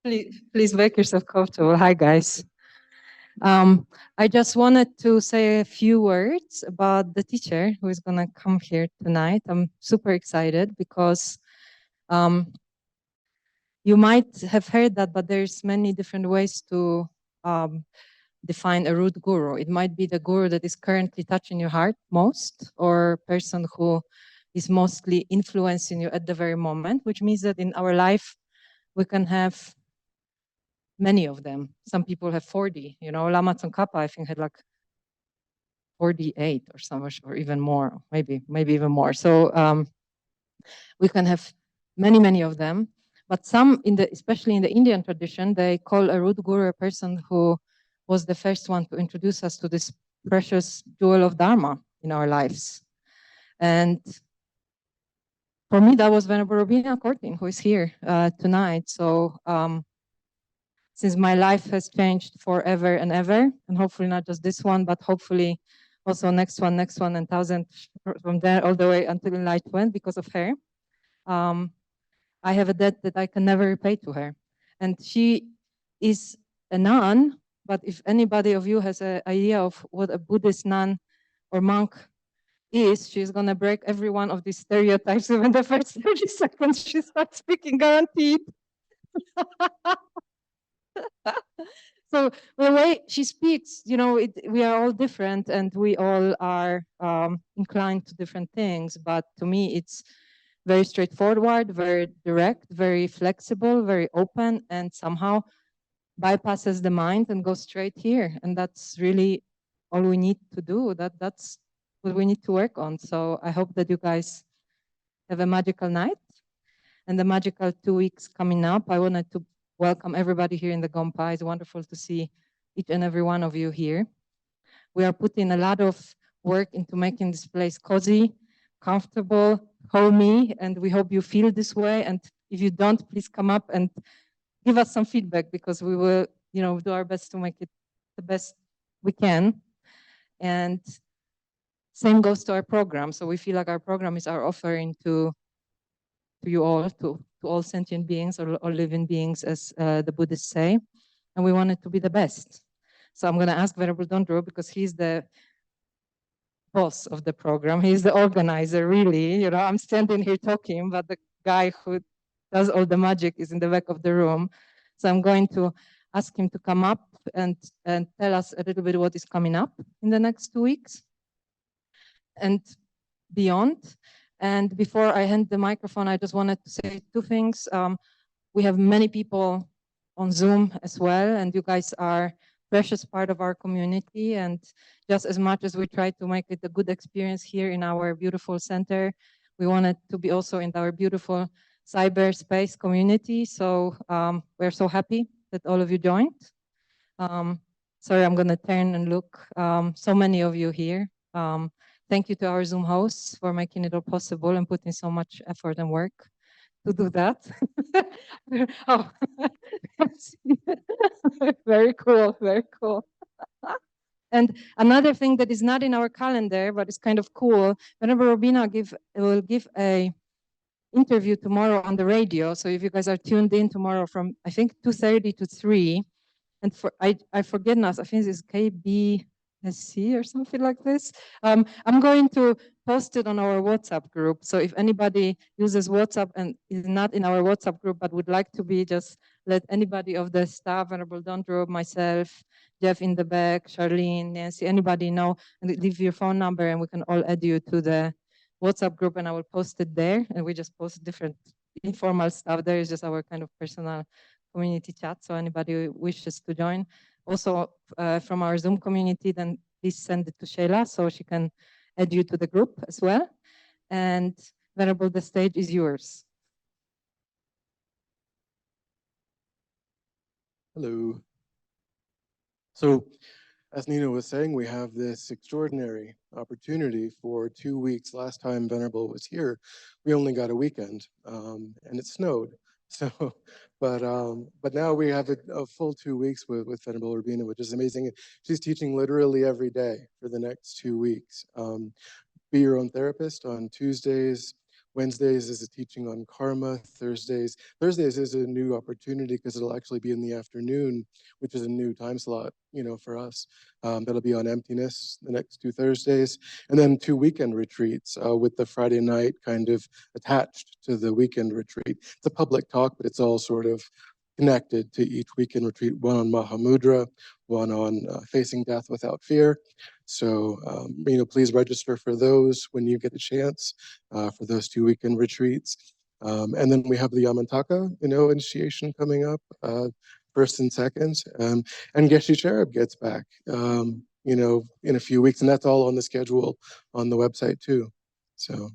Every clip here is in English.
Please make yourself comfortable. Hi, guys. I just wanted to say a few words about the teacher who is going to come here tonight. I'm super excited because you might have heard that, but there's many different ways to um, define a root guru. It might be the guru that is currently touching your heart most, or person who is mostly influencing you at the very moment, which means that in our life, we can have many of them. Some people have 40, Lama Tsongkhapa, I think, had like 48 or so, or even more, maybe even more. So we can have many of them. But some, especially in the Indian tradition, they call a root guru a person who was the first one to introduce us to this precious jewel of Dharma in our lives. And for me, that was Venerable Robina Courtin, who is here tonight. So since my life has changed forever and ever, and hopefully not just this one, but hopefully also next one, and 1,000 from there all the way until enlightenment because of her. I have a debt that I can never repay to her. And she is a nun, but if anybody of you has an idea of what a Buddhist nun or monk is, she's going to break every one of these stereotypes within the first 30 seconds she starts speaking, guaranteed. So the way she speaks, we are all different and we all are inclined to different things. But to me, it's very straightforward, very direct, very flexible, very open, and somehow bypasses the mind and goes straight here. And that's really all we need to do. That's what we need to work on. So I hope that you guys have a magical night and the magical 2 weeks coming up. I wanted to welcome everybody here in the Gompa. It's wonderful to see each and every one of you here. We are putting a lot of work into making this place cozy, comfortable, homey, and we hope you feel this way. And if you don't, please come up and give us some feedback because we will, do our best to make it the best we can. And same goes to our program. So we feel like our program is our offering to you all, to all sentient beings or living beings, as the Buddhists say. And we want it to be the best. So I'm going to ask Venerable Dondro, because he's the boss of the program. He's the organizer, really. I'm standing here talking, but the guy who does all the magic is in the back of the room. So I'm going to ask him to come up and tell us a little bit what is coming up in the next 2 weeks and beyond. And before I hand the microphone, I just wanted to say 2 things. We have many people on Zoom as well, and you guys are precious part of our community. And just as much as we try to make it a good experience here in our beautiful center, we want it to be also in our beautiful cyberspace community. So we're so happy that all of you joined. Sorry, I'm going to turn and look. So many of you here. Thank you to our Zoom hosts for making it all possible and putting so much effort and work to do that. Oh, very cool, very cool. And another thing that is not in our calendar, but it's kind of cool, whenever Robina will give a interview tomorrow on the radio. So if you guys are tuned in tomorrow from, I think, 2:30 to 3, and I forget now, I think it's KBSC or something like this. I'm going to post it on our WhatsApp group. So if anybody uses WhatsApp and is not in our WhatsApp group but would like to be, just let anybody of the staff, Venerable Dondro, myself, Jeff in the back, Charlene, Nancy, anybody know, and leave your phone number and we can all add you to the WhatsApp group and I will post it there. And we just post different informal stuff. There is just our kind of personal community chat. So anybody who wishes to join, also from our Zoom community, then please send it to Sheila so she can add you to the group as well. And Venerable, the stage is yours. Hello. So, as Nina was saying, we have this extraordinary opportunity for 2 weeks. Last time Venerable was here, we only got a weekend, and it snowed. So, but now we have a full 2 weeks with Venerable Robina, which is amazing. She's teaching literally every day for the next 2 weeks. Be your own therapist on Tuesdays. Wednesdays is a teaching on karma. Thursdays is a new opportunity because it'll actually be in the afternoon, which is a new time slot, for us. That'll be on emptiness the next 2 Thursdays, and then 2 weekend retreats with the Friday night kind of attached to the weekend retreat. It's a public talk, but it's all sort of connected to each weekend retreat, one on Mahamudra, one on facing death without fear. So, please register for those when you get a chance for those 2 weekend retreats. And then we have the Yamantaka, initiation coming up, first and second. And Geshe Cherub gets back, in a few weeks, and that's all on the schedule on the website too. So.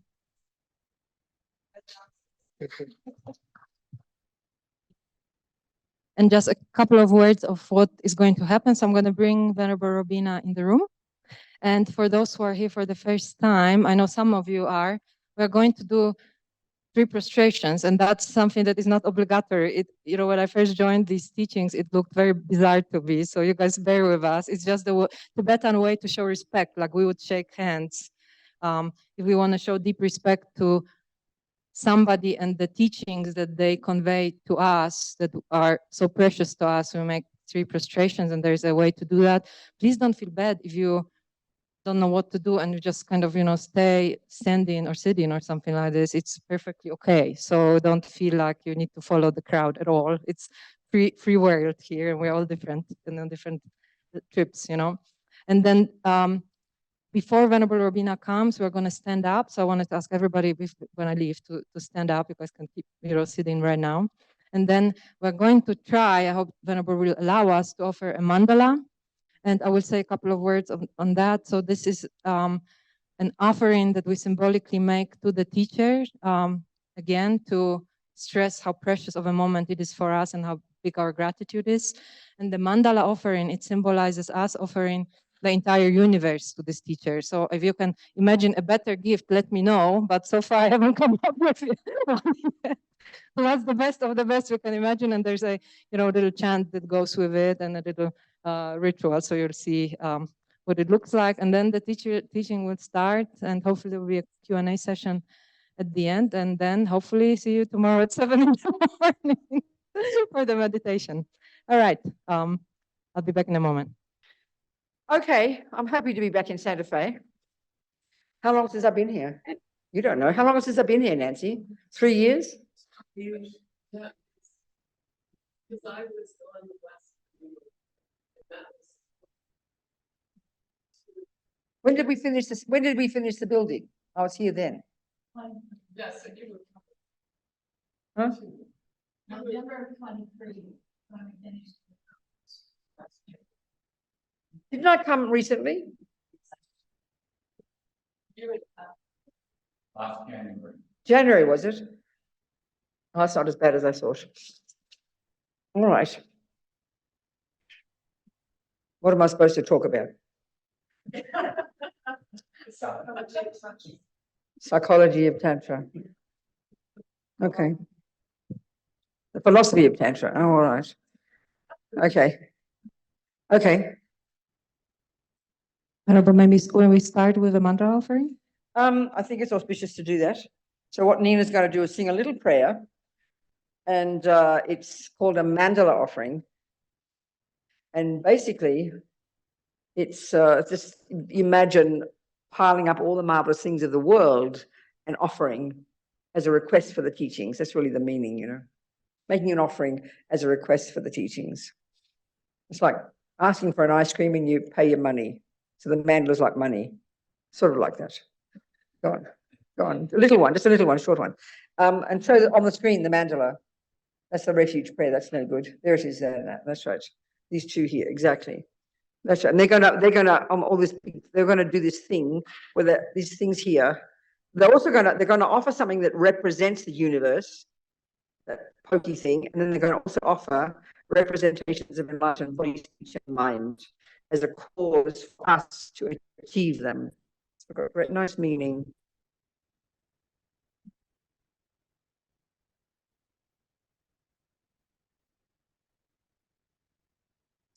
And just a couple of words of what is going to happen. So I'm going to bring Venerable Robina in the room. And for those who are here for the first time, I know some of you are, we're going to do 3 prostrations, and that's something that is not obligatory. When I first joined these teachings, it looked very bizarre to me. So you guys bear with us. It's just the Tibetan way to show respect, like we would shake hands. If we want to show deep respect to somebody and the teachings that they convey to us that are so precious to us, we make 3 prostrations, and there's a way to do that. Please don't feel bad if you don't know what to do and you just kind of stay standing or sitting or something like this. It's perfectly okay. So don't feel like you need to follow the crowd at all. It's free world here, and we're all different and on different trips. And then before Venerable Robina comes, we're going to stand up. So I wanted to ask everybody when I leave to stand up. You guys can keep sitting right now. And then we're going to try, I hope Venerable will allow us to offer a mandala. And I will say a couple of words on that. So this is an offering that we symbolically make to the teacher, again, to stress how precious of a moment it is for us and how big our gratitude is. And the mandala offering, it symbolizes us offering the entire universe to this teacher. So if you can imagine a better gift, let me know. But so far I haven't come up with it. So that's the best of the best you can imagine. And there's a little chant that goes with it and a little ritual. So you'll see what it looks like. And then the teaching will start, and hopefully there will be a Q&A session at the end. And then hopefully see you tomorrow at 7 in the morning for the meditation. All right. I'll be back in a moment. Okay, I'm happy to be back in Santa Fe. How long since I've been here? You don't know. How long since I've been here, Nancy? 3 years? Yeah. Because I was on the west. When did we finish this? When did we finish the building? I was here then. Yes, I do. Huh? November 23 when we finished. Didn't I come recently? Last January. January, was it? Oh, it's not as bad as I thought. All right. What am I supposed to talk about? Psychology of Tantra. Okay. The philosophy of Tantra. Oh, all right. Okay. Okay. Venerable, maybe when we start with a mantra offering? I think it's auspicious to do that. So what Nina's going to do is sing a little prayer, and it's called a Mandala offering. And basically, it's just imagine piling up all the marvelous things of the world and offering as a request for the teachings. That's really the meaning, making an offering as a request for the teachings. It's like asking for an ice cream and you pay your money. So the mandala's like money, sort of like that. Go on, a little one, just a little one, short one. And show on the screen the mandala. That's the refuge prayer. That's no good. There it is. That's right. These two here, exactly. That's right. And they're gonna all this. They're gonna do this thing where these things here. They're gonna offer something that represents the universe, that pokey thing, and then they're going to also offer representations of enlightened body, speech, and mind as a cause for us to achieve them. It's got a great, nice meaning.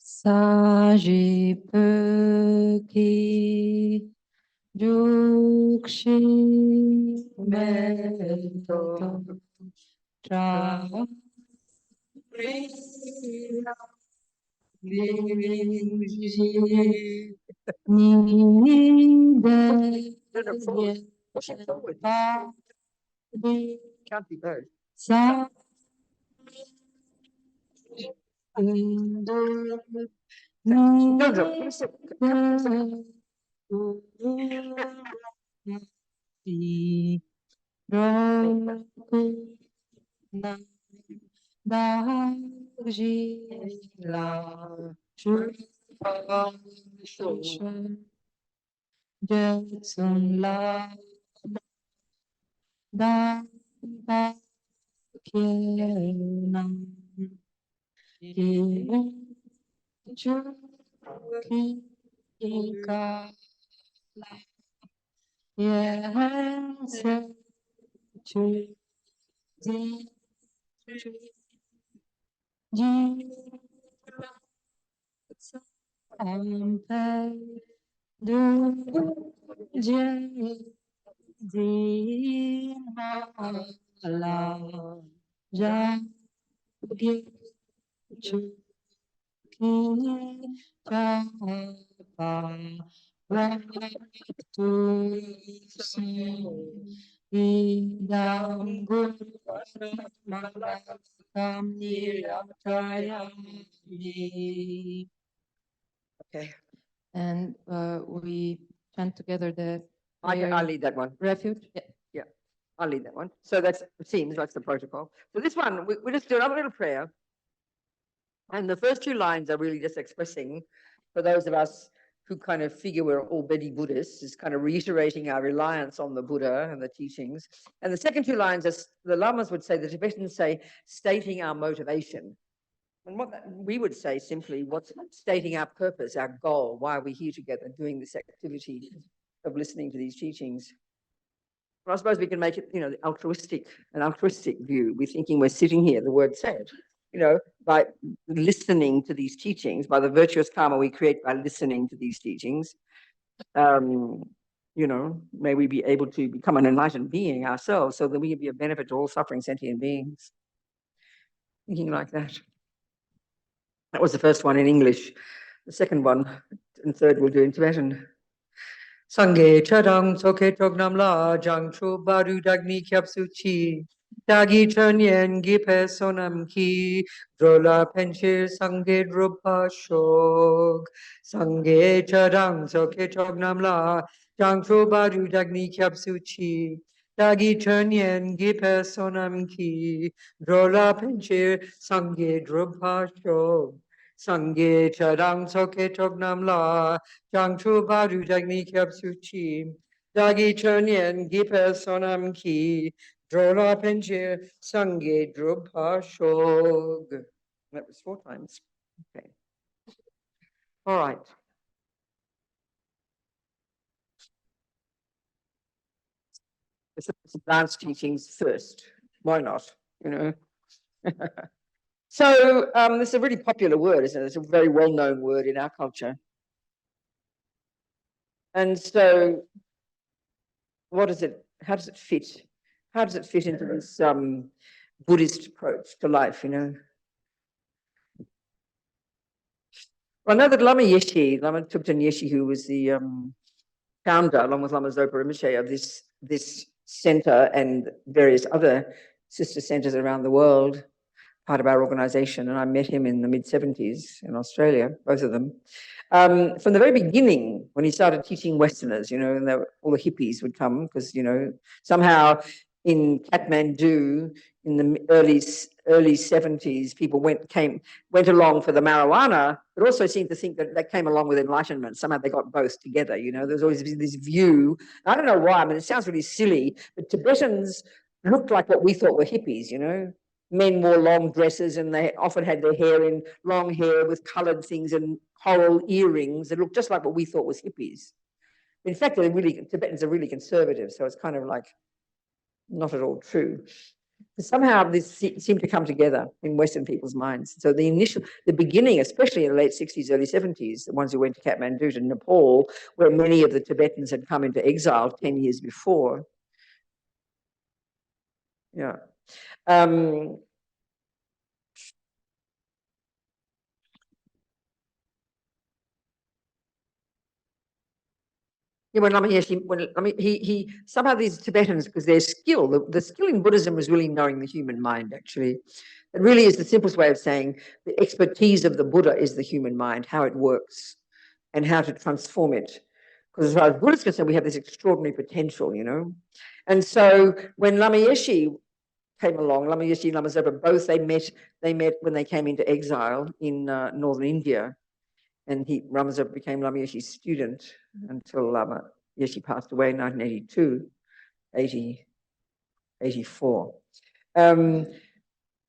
Saji Peki Jukshi Meto Tra Can't be both. Sa Jojo, finish it. Jetsun la da da kyenam ki chu ki ka la yes chu ji ji ampe du je di la ja gi chu ki cha pa ra tu si idam gur kam ni raya. Okay, And we chant together the I'll prayer lead that one. refuge. Yeah, I'll lead that one. So that's, it seems that's the protocol. So this one, we just do another little prayer. And the first two lines are really just expressing, for those of us who kind of figure we're already Buddhists, is kind of reiterating our reliance on the Buddha and the teachings. And the second two lines, as the Lamas would say, the Tibetans say, stating our motivation. And what we would say simply, what's stating our purpose, our goal, why are we here together doing this activity of listening to these teachings. But I suppose we can make it, an altruistic view. We're thinking we're sitting here, the word said, by listening to these teachings, by the virtuous karma we create by listening to these teachings. May we be able to become an enlightened being ourselves so that we can be a benefit to all suffering sentient beings. Thinking like that. That was the first one in English. The second one and third we'll do in Tibetan. Sangye chadang soke tognam la jang chu baru dagni kyap suchi dagi chanyen gipe sonam ki drola penche sangye drupa shog sangye chadang soke tognam la jang chu baru dagni kyap suchi dagi chanyen gipe sonam ki drola penche sangye drupa shog sangye chadang soke tognam la Jang Chu Baru Dagni Kyab Suchi, Dagi Chunyen Gipe Sonam Ki, Drola Penche Sangye Drupha Shog. That was 4 times. Okay. All right. It's advanced teachings first. Why not? So this is a really popular word, isn't it? It's a very well-known word in our culture. And so what is it? How does it fit? How does it fit into this Buddhist approach to life, Well, I know that Lama Yeshe, Lama Tupten Yeshe, who was the founder, along with Lama Zopa Rinpoche, of this center and various other sister centers around the world, part of our organization, and I met him in the mid-70s in Australia, both of them. From the very beginning, when he started teaching Westerners, and all the hippies would come because, somehow in Kathmandu in the early 70s, people went along for the marijuana, but also seemed to think that came along with enlightenment. Somehow they got both together. There's always this view. I don't know why. I mean, it sounds really silly, but Tibetans looked like what we thought were hippies. Men wore long dresses and they often had their hair in long hair with colored things and coral earrings that looked just like what we thought was hippies. In fact, Tibetans are really conservative, so it's kind of like not at all true. Somehow this seemed to come together in Western people's minds. So the beginning, especially in the late 60s, early 70s, the ones who went to Kathmandu, to Nepal, where many of the Tibetans had come into exile 10 years before. Yeah. Yeah, when Lama Yeshe, he somehow these Tibetans, because their skill, the skill in Buddhism was really knowing the human mind, actually. It really is the simplest way of saying the expertise of the Buddha is the human mind, how it works and how to transform it. Because as far as Buddha is concerned, we have this extraordinary potential, you know. And so when Lama Yeshe came along, Lama Yeshe and Lama Zopa, both they met when they came into exile in northern India. And Lama Zopa became Lama Yeshe's student until Lama Yeshe passed away in 1982, 84.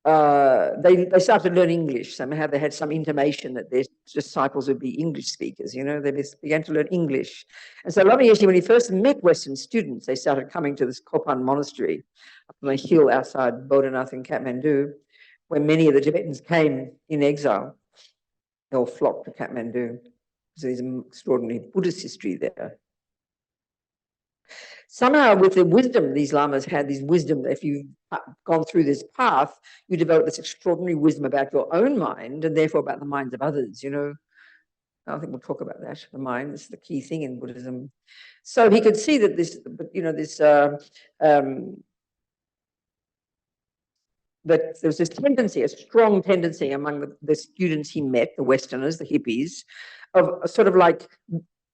They started to learn English. Somehow they had some intimation that their disciples would be English speakers, you know, they began to learn English. And so Lama Yeshe, when he first met Western students, they started coming to this Courtin monastery up on a hill outside Bodhanath in Kathmandu, where many of the Tibetans came in exile. They all flocked to Kathmandu. So there's an extraordinary Buddhist history there. Somehow with the wisdom, these lamas had this wisdom, if you've gone through this path, you develop this extraordinary wisdom about your own mind and therefore about the minds of others, you know. I think we'll talk about that, the mind is the key thing in Buddhism. So he could see that this, you know, this, that there was this tendency, a strong tendency among the students he met, the Westerners, the hippies, of sort of like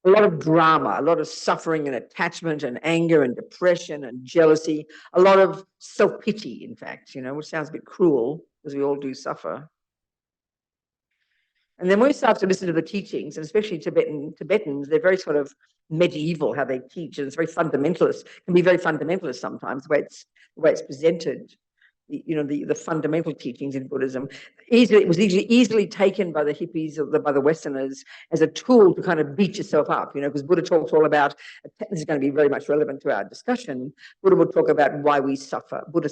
a lot of drama, a lot of suffering and attachment and anger and depression and jealousy, a lot of self-pity, in fact, you know, which sounds a bit cruel because we all do suffer. And then when we start to listen to the teachings, and especially Tibetans, they're very sort of medieval how they teach, and it's very fundamentalist, can be very fundamentalist sometimes, the way it's presented. You know, the fundamental teachings in Buddhism. It was easily taken by the hippies or by the Westerners as a tool to kind of beat yourself up, you know, because Buddha talks all about, this is going to be very much relevant to our discussion, Buddha will talk about why we suffer. Buddha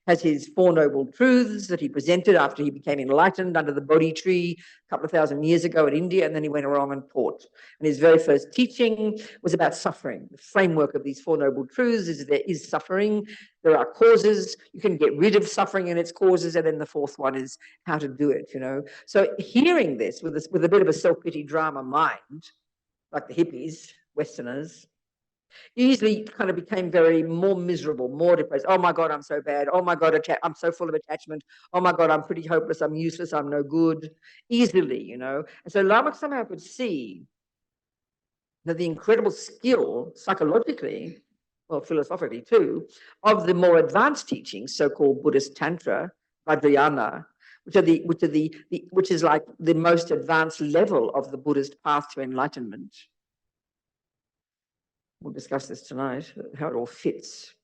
has his Four Noble Truths that he presented after he became enlightened under the Bodhi tree a couple of thousand years ago in India, and then he went around and taught. And his very first teaching was about suffering. The framework of these Four Noble Truths is there is suffering, there are causes, you can get rid of suffering and its causes, and then the fourth one is how to do it, you know. So hearing this with a bit of a self-pity drama mind, like the hippies, Westerners, easily kind of became more miserable, more depressed. Oh my God, I'm so bad. Oh my God, I'm so full of attachment. Oh my God, I'm pretty hopeless. I'm useless. I'm no good. Easily, you know. And so Lama somehow could see that the incredible skill psychologically, well, philosophically too, of the more advanced teachings, so-called Buddhist Tantra, Vajrayana, which is like the most advanced level of the Buddhist path to enlightenment. We'll discuss this tonight, how it all fits.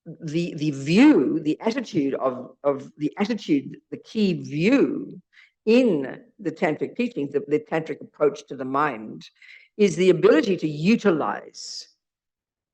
The view, the attitude the key view in the tantric teachings, the tantric approach to the mind, is the ability to utilize,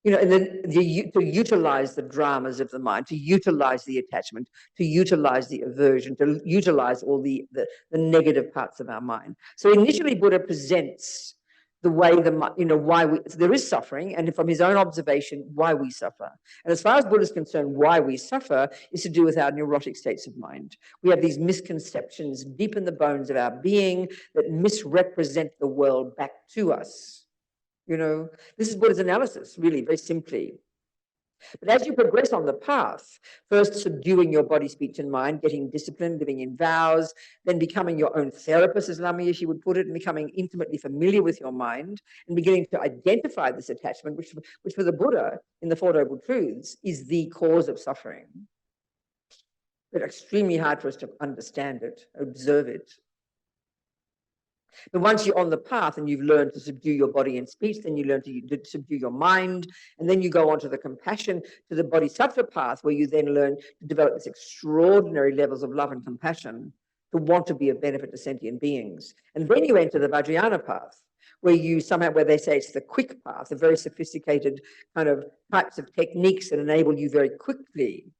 you know, and then to utilize the dramas of the mind, to utilize the attachment, to utilize the aversion, to utilize all the negative parts of our mind. So initially, Buddha presents the way why there is suffering, and from his own observation, why we suffer. And as far as Buddha is concerned, why we suffer is to do with our neurotic states of mind. We have these misconceptions deep in the bones of our being that misrepresent the world back to us. You know, this is Buddha's analysis, really, very simply. But as you progress on the path, first subduing your body, speech, and mind, getting disciplined, living in vows, then becoming your own therapist, as Lama Yeshe would put it, and becoming intimately familiar with your mind, and beginning to identify this attachment, which for the Buddha, in the Four Noble Truths, is the cause of suffering. But extremely hard for us to understand it, observe it. But once you're on the path and you've learned to subdue your body and speech, then you learn to subdue your mind, and then you go on to the compassion, to the bodhisattva path, where you then learn to develop this extraordinary levels of love and compassion, to want to be of benefit to sentient beings. And then you enter the Vajrayana path, where they say it's the quick path, the very sophisticated kind of types of techniques that enable you very quickly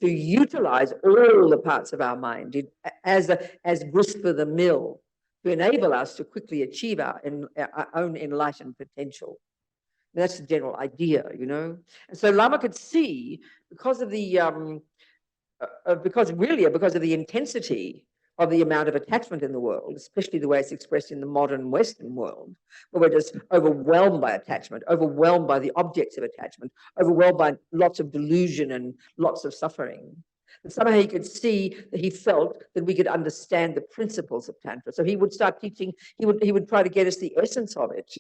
to utilize all the parts of our mind as grist for the mill to enable us to quickly achieve our own enlightened potential. And that's the general idea, you know. And so Lama could see, because of the because of the intensity of the amount of attachment in the world, especially the way it's expressed in the modern Western world, where we're just overwhelmed by attachment, overwhelmed by the objects of attachment, overwhelmed by lots of delusion and lots of suffering. And somehow he could see that he felt that we could understand the principles of Tantra. So he would start teaching, he would try to get us the essence of it,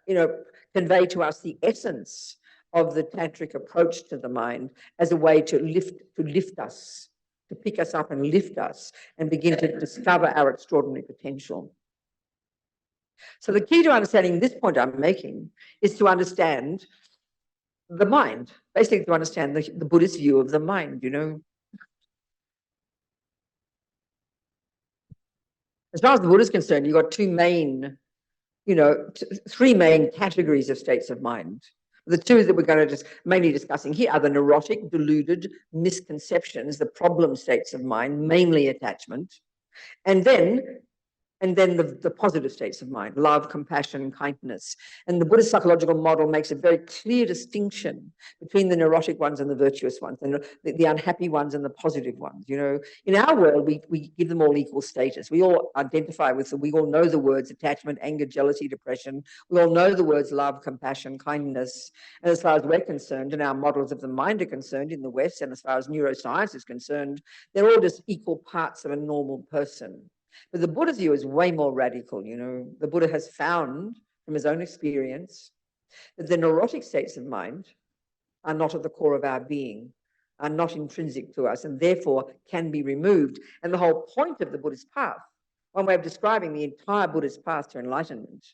you know, convey to us the essence of the tantric approach to the mind as a way to lift us, to pick us up and lift us and begin to discover our extraordinary potential. So the key to understanding this point I'm making is to understand the mind, basically to understand the Buddhist view of the mind, you know. As far as the Buddha is concerned, you've got three main categories of states of mind. The two that we're going to just mainly discussing here are the neurotic, deluded misconceptions, the problem states of mind, mainly attachment, and then the positive states of mind, love, compassion, kindness. And the Buddhist psychological model makes a very clear distinction between the neurotic ones and the virtuous ones, and the unhappy ones and the positive ones. You know, in our world, we give them all equal status. We all identify with them. We all know the words attachment, anger, jealousy, depression. We all know the words love, compassion, kindness. And as far as we're concerned, and our models of the mind are concerned in the West, and as far as neuroscience is concerned, they're all just equal parts of a normal person. But the Buddha's view is way more radical, you know. The Buddha has found from his own experience that the neurotic states of mind are not at the core of our being, are not intrinsic to us, and therefore can be removed. And the whole point of the Buddhist path, one way of describing the entire Buddhist path to enlightenment,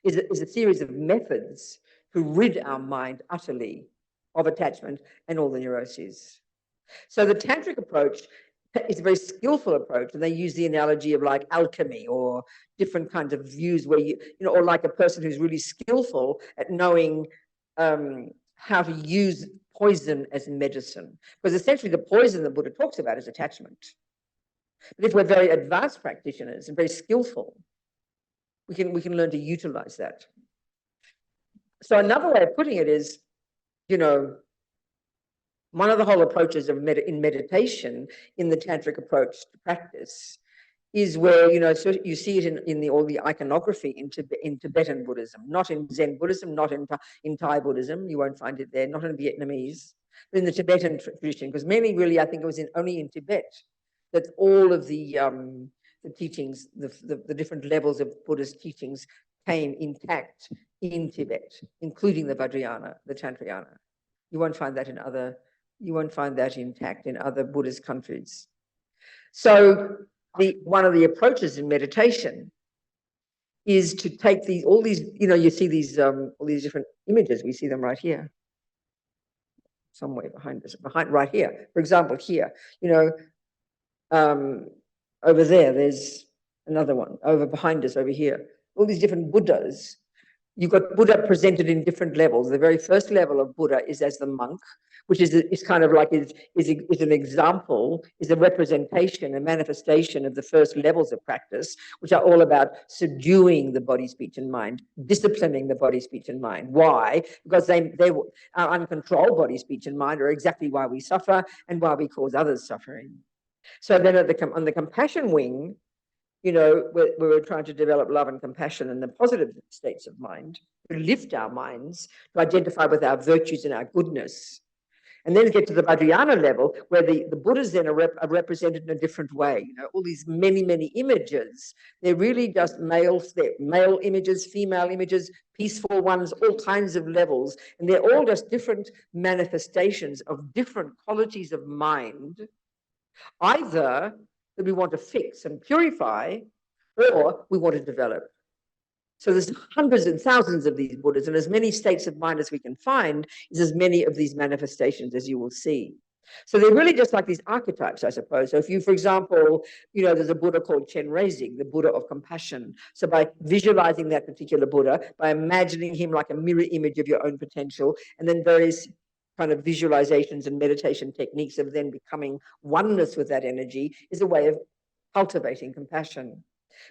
is a series of methods to rid our mind utterly of attachment and all the neuroses. So the tantric approach is a very skillful approach, and they use the analogy of like alchemy or different kinds of views where or like a person who's really skillful at knowing how to use poison as medicine, because essentially the poison the Buddha talks about is attachment. But if we're very advanced practitioners and very skillful, we can learn to utilize that. So another way of putting it is, you know, one of the whole approaches in meditation, in the tantric approach to practice, is where, you know, so you see it in all the iconography in Tibetan Buddhism, not in Zen Buddhism, not in Thai Buddhism. You won't find it there, not in Vietnamese, but in the Tibetan tradition, because mainly, really, I think it was only in Tibet that all of the teachings, the different levels of Buddhist teachings came intact in Tibet, including the Vajrayana, the Tantrayana. You won't find that intact in other Buddhist countries. So one of the approaches in meditation is to take all these, you know, you see these all these different images. We see them right here, somewhere behind us, right here. For example, here, you know, over there's another one over behind us over here. All these different Buddhas. You've got Buddha presented in different levels. The very first level of Buddha is as the monk, which is kind of like is an example, is a representation, a manifestation of the first levels of practice, which are all about subduing the body, speech, and mind, disciplining the body, speech, and mind. Why? Because our uncontrolled body, speech, and mind are exactly why we suffer and why we cause others suffering. So then on the compassion wing, you know, we're trying to develop love and compassion and the positive states of mind, to lift our minds, to identify with our virtues and our goodness. And then get to the Vajrayana level, where the Buddhas then are represented in a different way. You know, all these many, many images, they're really just male images, female images, peaceful ones, all kinds of levels. And they're all just different manifestations of different qualities of mind, either that we want to fix and purify, or we want to develop. So there's hundreds and thousands of these Buddhas, and as many states of mind as we can find is as many of these manifestations as you will see. So they're really just like these archetypes, I suppose. So if you, for example, you know, there's a Buddha called Chenrezig, the Buddha of compassion. So by visualizing that particular Buddha, by imagining him like a mirror image of your own potential, and then various kind of visualizations and meditation techniques of then becoming oneness with that energy is a way of cultivating compassion.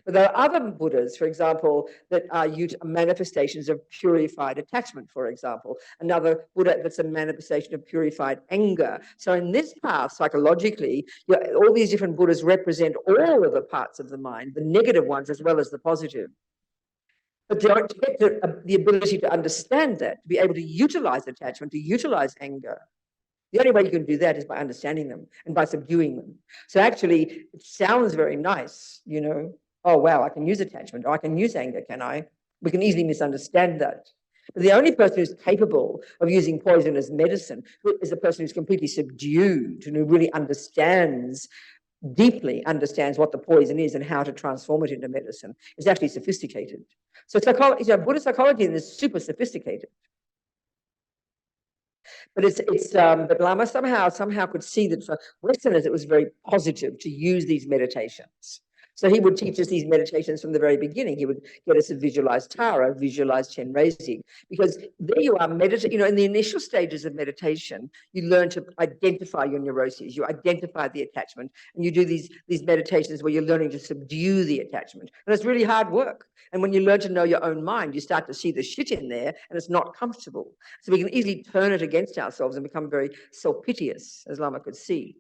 But there are other Buddhas, for example, that are manifestations of purified attachment, for example. Another Buddha that's a manifestation of purified anger. So in this path, psychologically, all these different Buddhas represent all of the parts of the mind, the negative ones as well as the positive. But to get the ability to understand that, to be able to utilize attachment, to utilize anger, the only way you can do that is by understanding them and by subduing them. So actually, it sounds very nice, you know. Oh, wow, I can use attachment. Oh, I can use anger, can I? We can easily misunderstand that. But the only person who's capable of using poison as medicine is the person who's completely subdued and who really deeply understands what the poison is and how to transform it into medicine. It's actually sophisticated. So psychology, Buddhist psychology is super sophisticated. But but Lama somehow could see that for Westerners it was very positive to use these meditations. So he would teach us these meditations from the very beginning. He would get us to visualize Tara, visualize Chen Reizing, because there you are meditating. You know, in the initial stages of meditation, you learn to identify your neuroses, you identify the attachment, and you do these meditations where you're learning to subdue the attachment. And it's really hard work. And when you learn to know your own mind, you start to see the shit in there, and it's not comfortable. So we can easily turn it against ourselves and become very self-piteous, as Lama could see.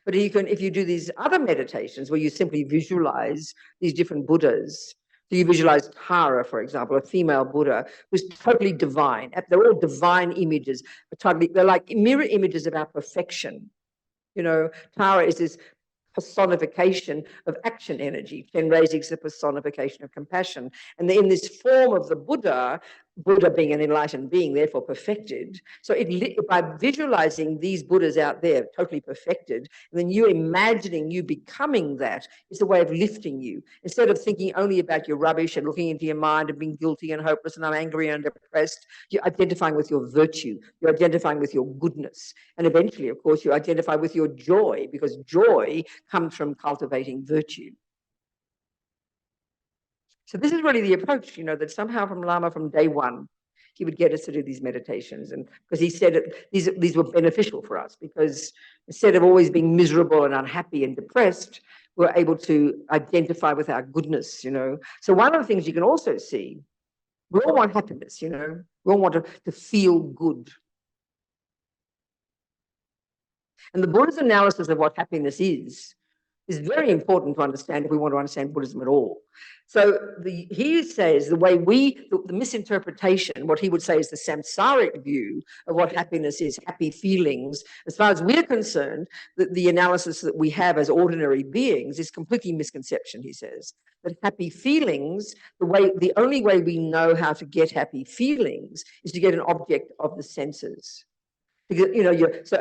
But if you do these other meditations where you simply visualize these different Buddhas, so you visualize Tara, for example, a female Buddha who's totally divine. They're all divine images. They're like mirror images of our perfection. You know, Tara is this personification of action energy. Chen Reizing is the personification of compassion. And in this form of the Buddha being an enlightened being, therefore perfected. So by visualizing these Buddhas out there, totally perfected, and then you imagining you becoming that, is a way of lifting you. Instead of thinking only about your rubbish and looking into your mind and being guilty and hopeless and I'm angry and depressed, you're identifying with your virtue. You're identifying with your goodness. And eventually, of course, you identify with your joy, because joy comes from cultivating virtue. So this is really the approach, you know, that somehow from Lama from day one, he would get us to do these meditations. And because he said these were beneficial for us, because instead of always being miserable and unhappy and depressed, we're able to identify with our goodness, you know. So one of the things you can also see, we all want happiness, you know. We all want to feel good. And the Buddha's analysis of what happiness is very important to understand if we want to understand Buddhism at all. So he says the misinterpretation, what he would say is the samsaric view of what happiness is, happy feelings, as far as we're concerned, the analysis that we have as ordinary beings is completely misconception, he says. That happy feelings, the only way we know how to get happy feelings is to get an object of the senses. Because, you know,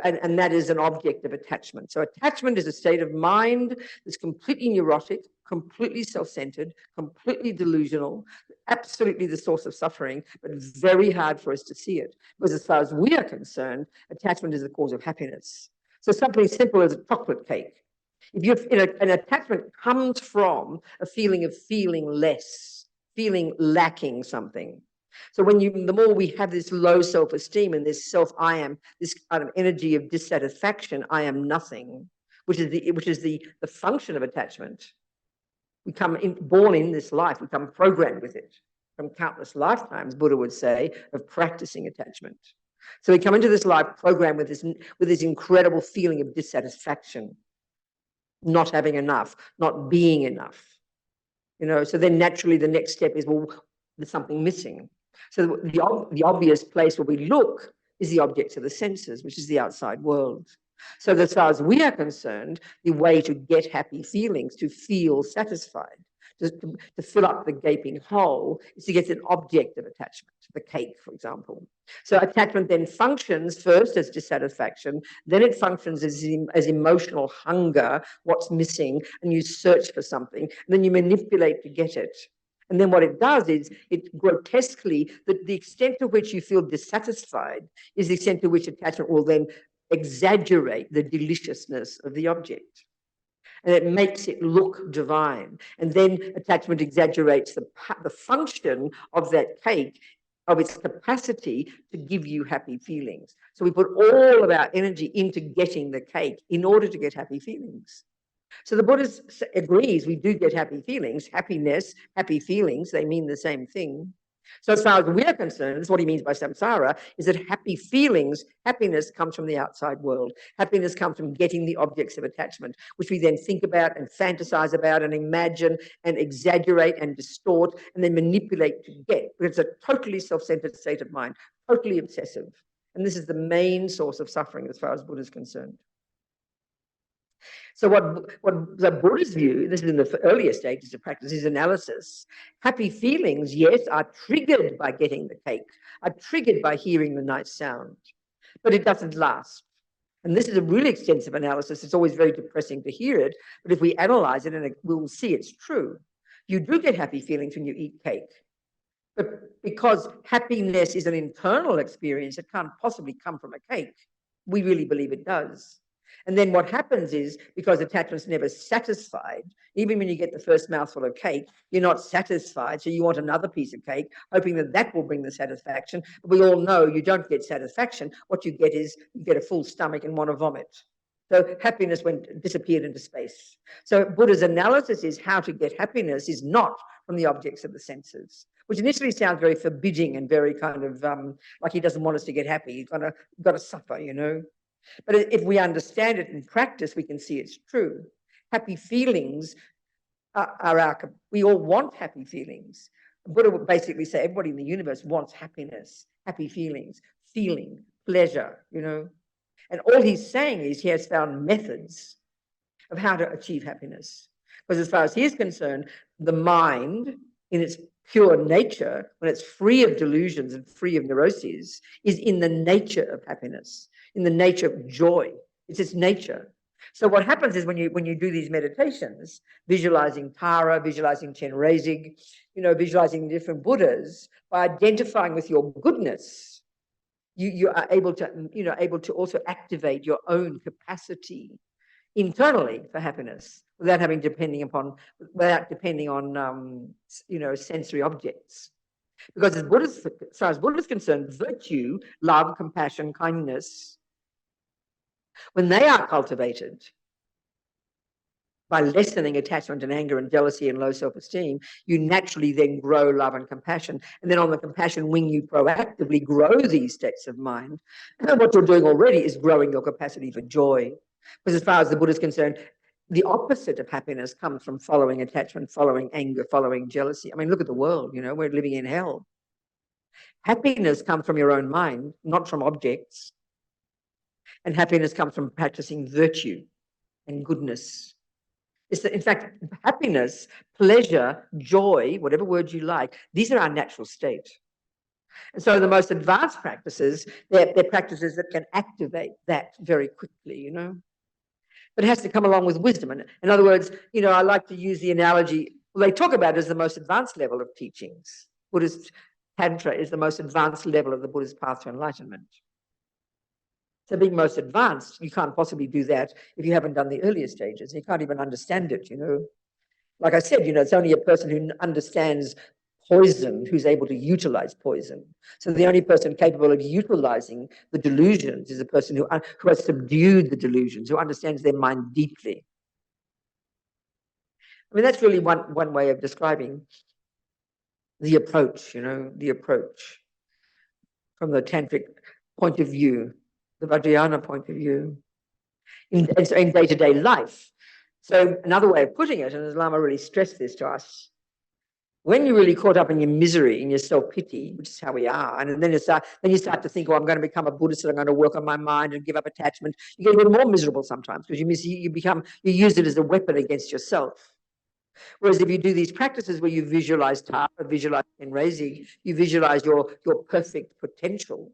and that is an object of attachment. So attachment is a state of mind that's completely neurotic, completely self-centered, completely delusional, absolutely the source of suffering, but very hard for us to see it. Because as far as we are concerned, attachment is the cause of happiness. So something simple as a chocolate cake. If an attachment comes from a feeling of feeling less, feeling lacking something. So the more we have this low self-esteem and this I am, this kind of energy of dissatisfaction, I am nothing, which is the function of attachment. We come born in this life, we come programmed with it from countless lifetimes, Buddha would say, of practicing attachment. So we come into this life programmed with this incredible feeling of dissatisfaction, not having enough, not being enough. You know, so then naturally the next step is, well, there's something missing. So the obvious place where we look is the objects of the senses, which is the outside world. So as far as we are concerned, the way to get happy feelings, to feel satisfied, to fill up the gaping hole, is to get an object of attachment, the cake, for example. So attachment then functions first as dissatisfaction, then it functions as emotional hunger, what's missing, and you search for something, and then you manipulate to get it. And then what it does is it grotesquely, the extent to which you feel dissatisfied is the extent to which attachment will then exaggerate the deliciousness of the object. And it makes it look divine. And then attachment exaggerates the function of that cake of its capacity to give you happy feelings. So we put all of our energy into getting the cake in order to get happy feelings. So the Buddhist agrees we do get happy feelings, happiness, happy feelings, they mean the same thing. So as far as we're concerned, this is what he means by samsara, is that happy feelings, happiness comes from the outside world. Happiness comes from getting the objects of attachment, which we then think about and fantasize about and imagine and exaggerate and distort and then manipulate to get. Because it's a totally self-centered state of mind, totally obsessive. And this is the main source of suffering as far as Buddha is concerned. So what the Buddhist view, this is in the earlier stages of practice, is analysis. Happy feelings, yes, are triggered by getting the cake, are triggered by hearing the nice sound, but it doesn't last. And this is a really extensive analysis. It's always very depressing to hear it, but if we analyze it, and we'll see it's true. You do get happy feelings when you eat cake, but because happiness is an internal experience, it can't possibly come from a cake. We really believe it does. And then what happens is, because attachment's never satisfied, even when you get the first mouthful of cake, you're not satisfied, so you want another piece of cake, hoping that that will bring the satisfaction. But we all know you don't get satisfaction. What you get is you get a full stomach and want to vomit. So happiness disappeared into space. So Buddha's analysis is how to get happiness is not from the objects of the senses, which initially sounds very forbidding and very kind of like he doesn't want us to get happy. You've got to suffer, you know. But if we understand it in practice, we can see it's true. Happy feelings we all want happy feelings. Buddha would basically say everybody in the universe wants happiness, happy feelings, feeling, pleasure, you know. And all he's saying is he has found methods of how to achieve happiness. Because as far as he is concerned, the mind in its pure nature, when it's free of delusions and free of neuroses, is in the nature of happiness, in the nature of joy. It's its nature. So what happens is when you do these meditations, visualizing Tara, visualizing Chenrezig, you know, visualizing different Buddhas, by identifying with your goodness, you are able to also activate your own capacity internally for happiness without depending on sensory objects. Because as far as Buddha is concerned, virtue, love, compassion, kindness, when they are cultivated by lessening attachment and anger and jealousy and low self-esteem, you naturally then grow love and compassion. And then on the compassion wing, you proactively grow these states of mind. And what you're doing already is growing your capacity for joy. Because as far as the Buddha is concerned, the opposite of happiness comes from following attachment, following anger, following jealousy. I mean, look at the world, you know, we're living in hell. Happiness comes from your own mind, not from objects. And happiness comes from practicing virtue and goodness. In fact, happiness, pleasure, joy, whatever words you like, these are our natural state. And so the most advanced practices, they're practices that can activate that very quickly, you know. But it has to come along with wisdom. And in other words, you know, I like to use the analogy, well, they talk about it as the most advanced level of teachings. Buddhist Tantra is the most advanced level of the Buddhist path to enlightenment. So being most advanced, you can't possibly do that if you haven't done the earlier stages. You can't even understand it, you know. Like I said, you know, it's only a person who understands poison who's able to utilize poison. So the only person capable of utilizing the delusions is a person who has subdued the delusions, who understands their mind deeply. I mean, that's really one way of describing the approach, you know, the approach from the tantric point of view, the Vajrayana point of view, in day-to-day life. So another way of putting it, and as Lama really stressed this to us, when you're really caught up in your misery and your self-pity, which is how we are, and then you start to think, oh, I'm going to become a Buddhist, and I'm going to work on my mind and give up attachment. You get even more miserable sometimes because you use it as a weapon against yourself. Whereas if you do these practices where you visualize Tara, visualize Chenrezig, you visualize your perfect potential,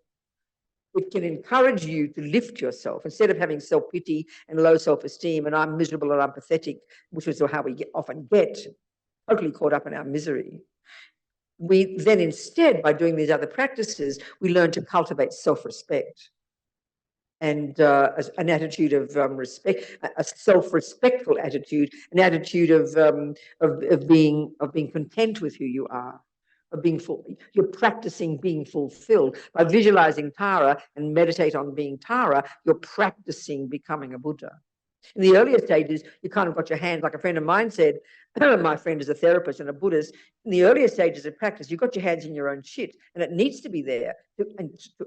it can encourage you to lift yourself instead of having self-pity and low self-esteem and I'm miserable and I'm pathetic, which is how we often get totally caught up in our misery. We then instead, by doing these other practices, we learn to cultivate self-respect and an attitude of respect, a self-respectful attitude, an attitude of being content with who you are, of being full. You're practicing being fulfilled. By visualizing Tara and meditate on being Tara, you're practicing becoming a Buddha. In the earlier stages, you kind of got your hands, like a friend of mine said, my friend is a therapist and a Buddhist. In the earlier stages of practice, you've got your hands in your own shit, and it needs to be there to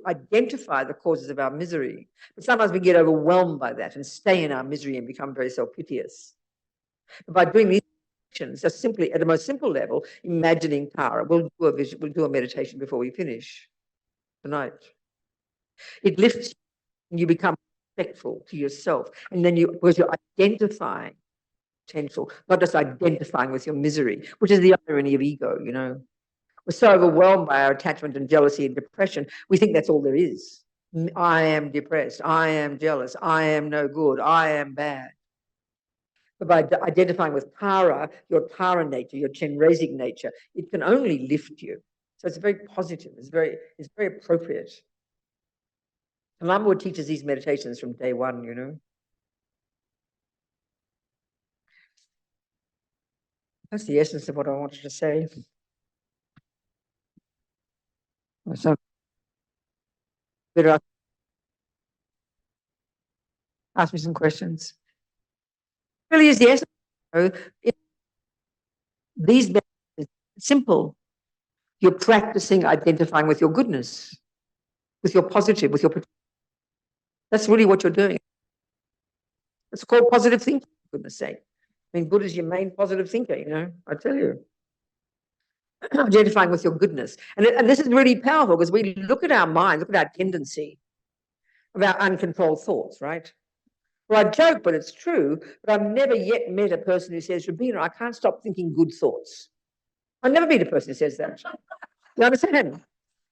identify the causes of our misery. But sometimes we get overwhelmed by that and stay in our misery and become very self-piteous. But by doing these actions, just simply at the most simple level, imagining Tara, we'll do a meditation before we finish tonight. It lifts you and you become respectful to yourself. And then because you're identifying potential, not just identifying with your misery, which is the irony of ego, you know. We're so overwhelmed by our attachment and jealousy and depression, we think that's all there is. I am depressed, I am jealous, I am no good, I am bad. But by identifying with Tara, your Tara nature, your Chenrezig nature, it can only lift you. So it's very positive, it's very appropriate. And Lama would teach us these meditations from day one, you know. That's the essence of what I wanted to say. So, better ask me some questions. Really is the essence. These meditations, simple. You're practicing identifying with your goodness, with your positive, with your. That's really what you're doing. It's called positive thinking, for goodness sake. I mean, Buddha's your main positive thinker, you know, I tell you. Identifying with your goodness. And this is really powerful because we look at our minds, look at our tendency of our uncontrolled thoughts, right? Well, I joke, but it's true. But I've never yet met a person who says, Robina, I can't stop thinking good thoughts. I've never met a person who says that. You understand?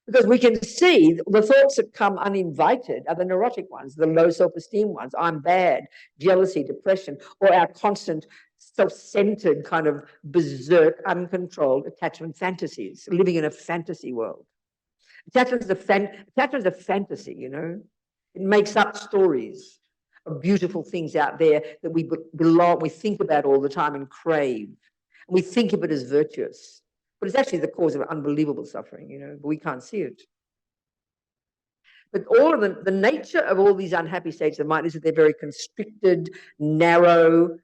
Because we can see the thoughts that come uninvited are the neurotic ones, the low self-esteem ones. I'm bad, jealousy, depression, or our constant self-centered kind of berserk, uncontrolled attachment fantasies, living in a fantasy world. Attachment is a fantasy, you know. It makes up stories of beautiful things out there that we think about all the time and crave. And we think of it as virtuous. But it's actually the cause of unbelievable suffering, you know, but we can't see it. But all of the nature of all these unhappy states of mind is that they're very constricted, narrow,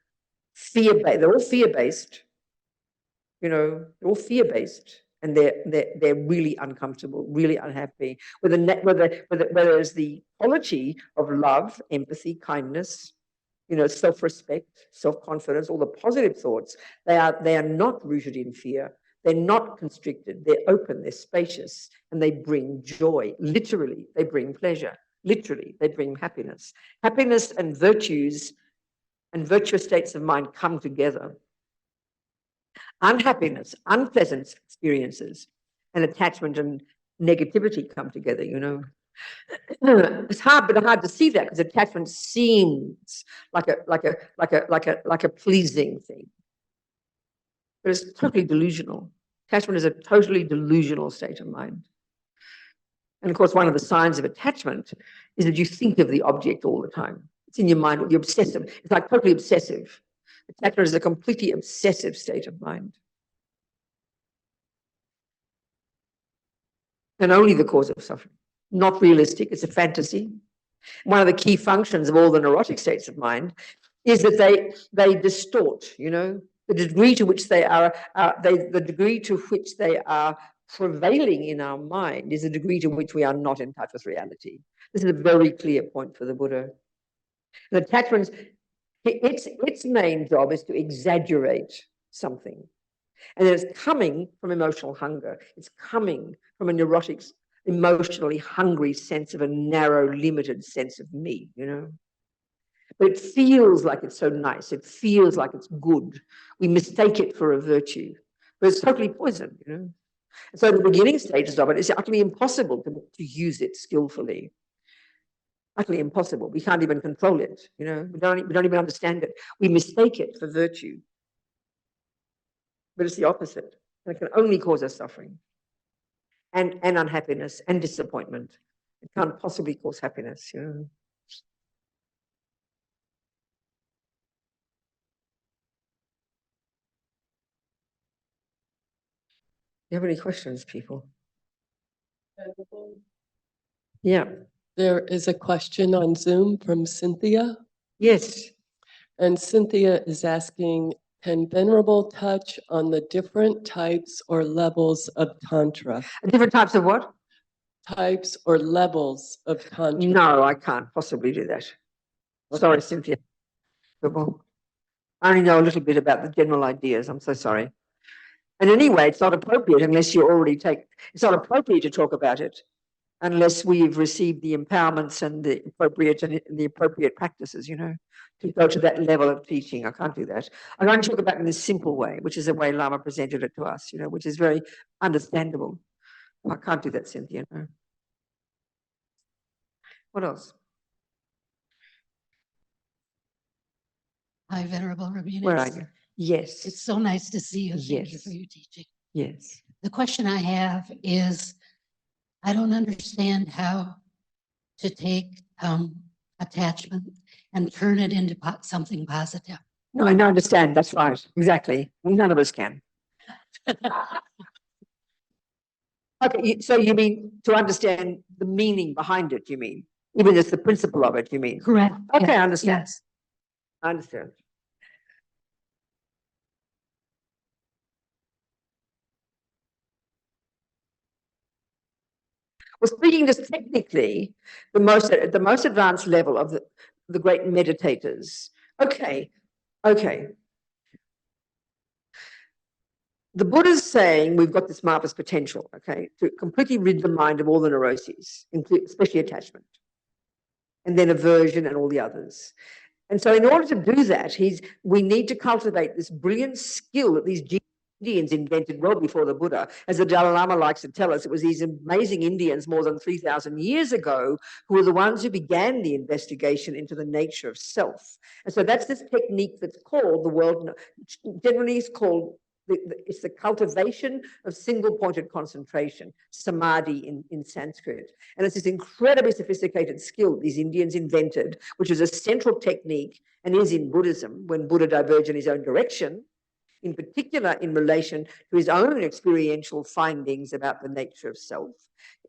fear-based. They're all fear-based, you know, they're all fear-based. And they're really uncomfortable, really unhappy. Whether it's the quality of love, empathy, kindness, you know, self-respect, self-confidence, all the positive thoughts, they are not rooted in fear. They're not constricted. They're open. They're spacious, and they bring joy. Literally, they bring pleasure. Literally, they bring happiness. Happiness and virtues and virtuous states of mind come together. Unhappiness, unpleasant experiences, and attachment and negativity come together, you know. It's hard to see that because attachment seems like a pleasing thing, but it's totally delusional. Attachment is a totally delusional state of mind. And of course, one of the signs of attachment is that you think of the object all the time. It's in your mind. You're obsessive. It's like totally obsessive. Attachment is a completely obsessive state of mind. And only the cause of suffering. Not realistic. It's a fantasy. One of the key functions of all the neurotic states of mind is that they distort, you know, the degree to which they are prevailing in our mind is the degree to which we are not in touch with reality. This is a very clear point for the Buddha. And attachments, its main job is to exaggerate something. And it's coming from emotional hunger. It's coming from a neurotic, emotionally hungry sense of a narrow, limited sense of me, you know. But it feels like it's so nice. It feels like it's good. We mistake it for a virtue. But it's totally poison, you know. And so the beginning stages of it, it's utterly impossible to use it skillfully. Utterly impossible. We can't even control it, you know. We don't even understand it. We mistake it for virtue. But it's the opposite. And it can only cause us suffering and unhappiness and disappointment. It can't possibly cause happiness, you know. you have any questions, people? Yeah. There is a question on Zoom from Cynthia, Yes. and Cynthia is asking, can Venerable touch on the different types or levels of Tantra? Different types of what? Types or levels of Tantra? No, I can't possibly do that. Sorry, Cynthia. Well, I only know a little bit about the general ideas. I'm so sorry. And anyway, it's not appropriate unless you already it's not appropriate to talk about it unless we've received the empowerments and the appropriate practices, you know, to go to that level of teaching. I can't do that. I can talk about it in this simple way, which is the way Lama presented it to us, you know, which is very understandable. I can't do that, Cynthia. No. What else? Hi, Venerable Robina. Where are you? Yes. It's so nice to see you. Thank you Yes. for your teaching. Yes. The question I have is, I don't understand how to take attachment and turn it into something positive. No, I understand. That's right. Exactly. None of us can. Okay, so you mean to understand the meaning behind it, you mean? Even just the principle of it, you mean? Correct. Okay, Yes, I understand. Yes. I understand. Well, speaking just technically, the most advanced level of the great meditators. Okay. The Buddha's saying we've got this marvelous potential, okay, to completely rid the mind of all the neuroses, especially attachment, and then aversion and all the others. And so in order to do that, we need to cultivate this brilliant skill that these Indians invented well before the Buddha. As the Dalai Lama likes to tell us, it was these amazing Indians more than 3,000 years ago who were the ones who began the investigation into the nature of self. And so that's this technique that's called, the world generally is called, it's the cultivation of single-pointed concentration, samadhi in Sanskrit. And it's this incredibly sophisticated skill these Indians invented, which is a central technique and is in Buddhism when Buddha diverged in his own direction, in particular in relation to his own experiential findings about the nature of self.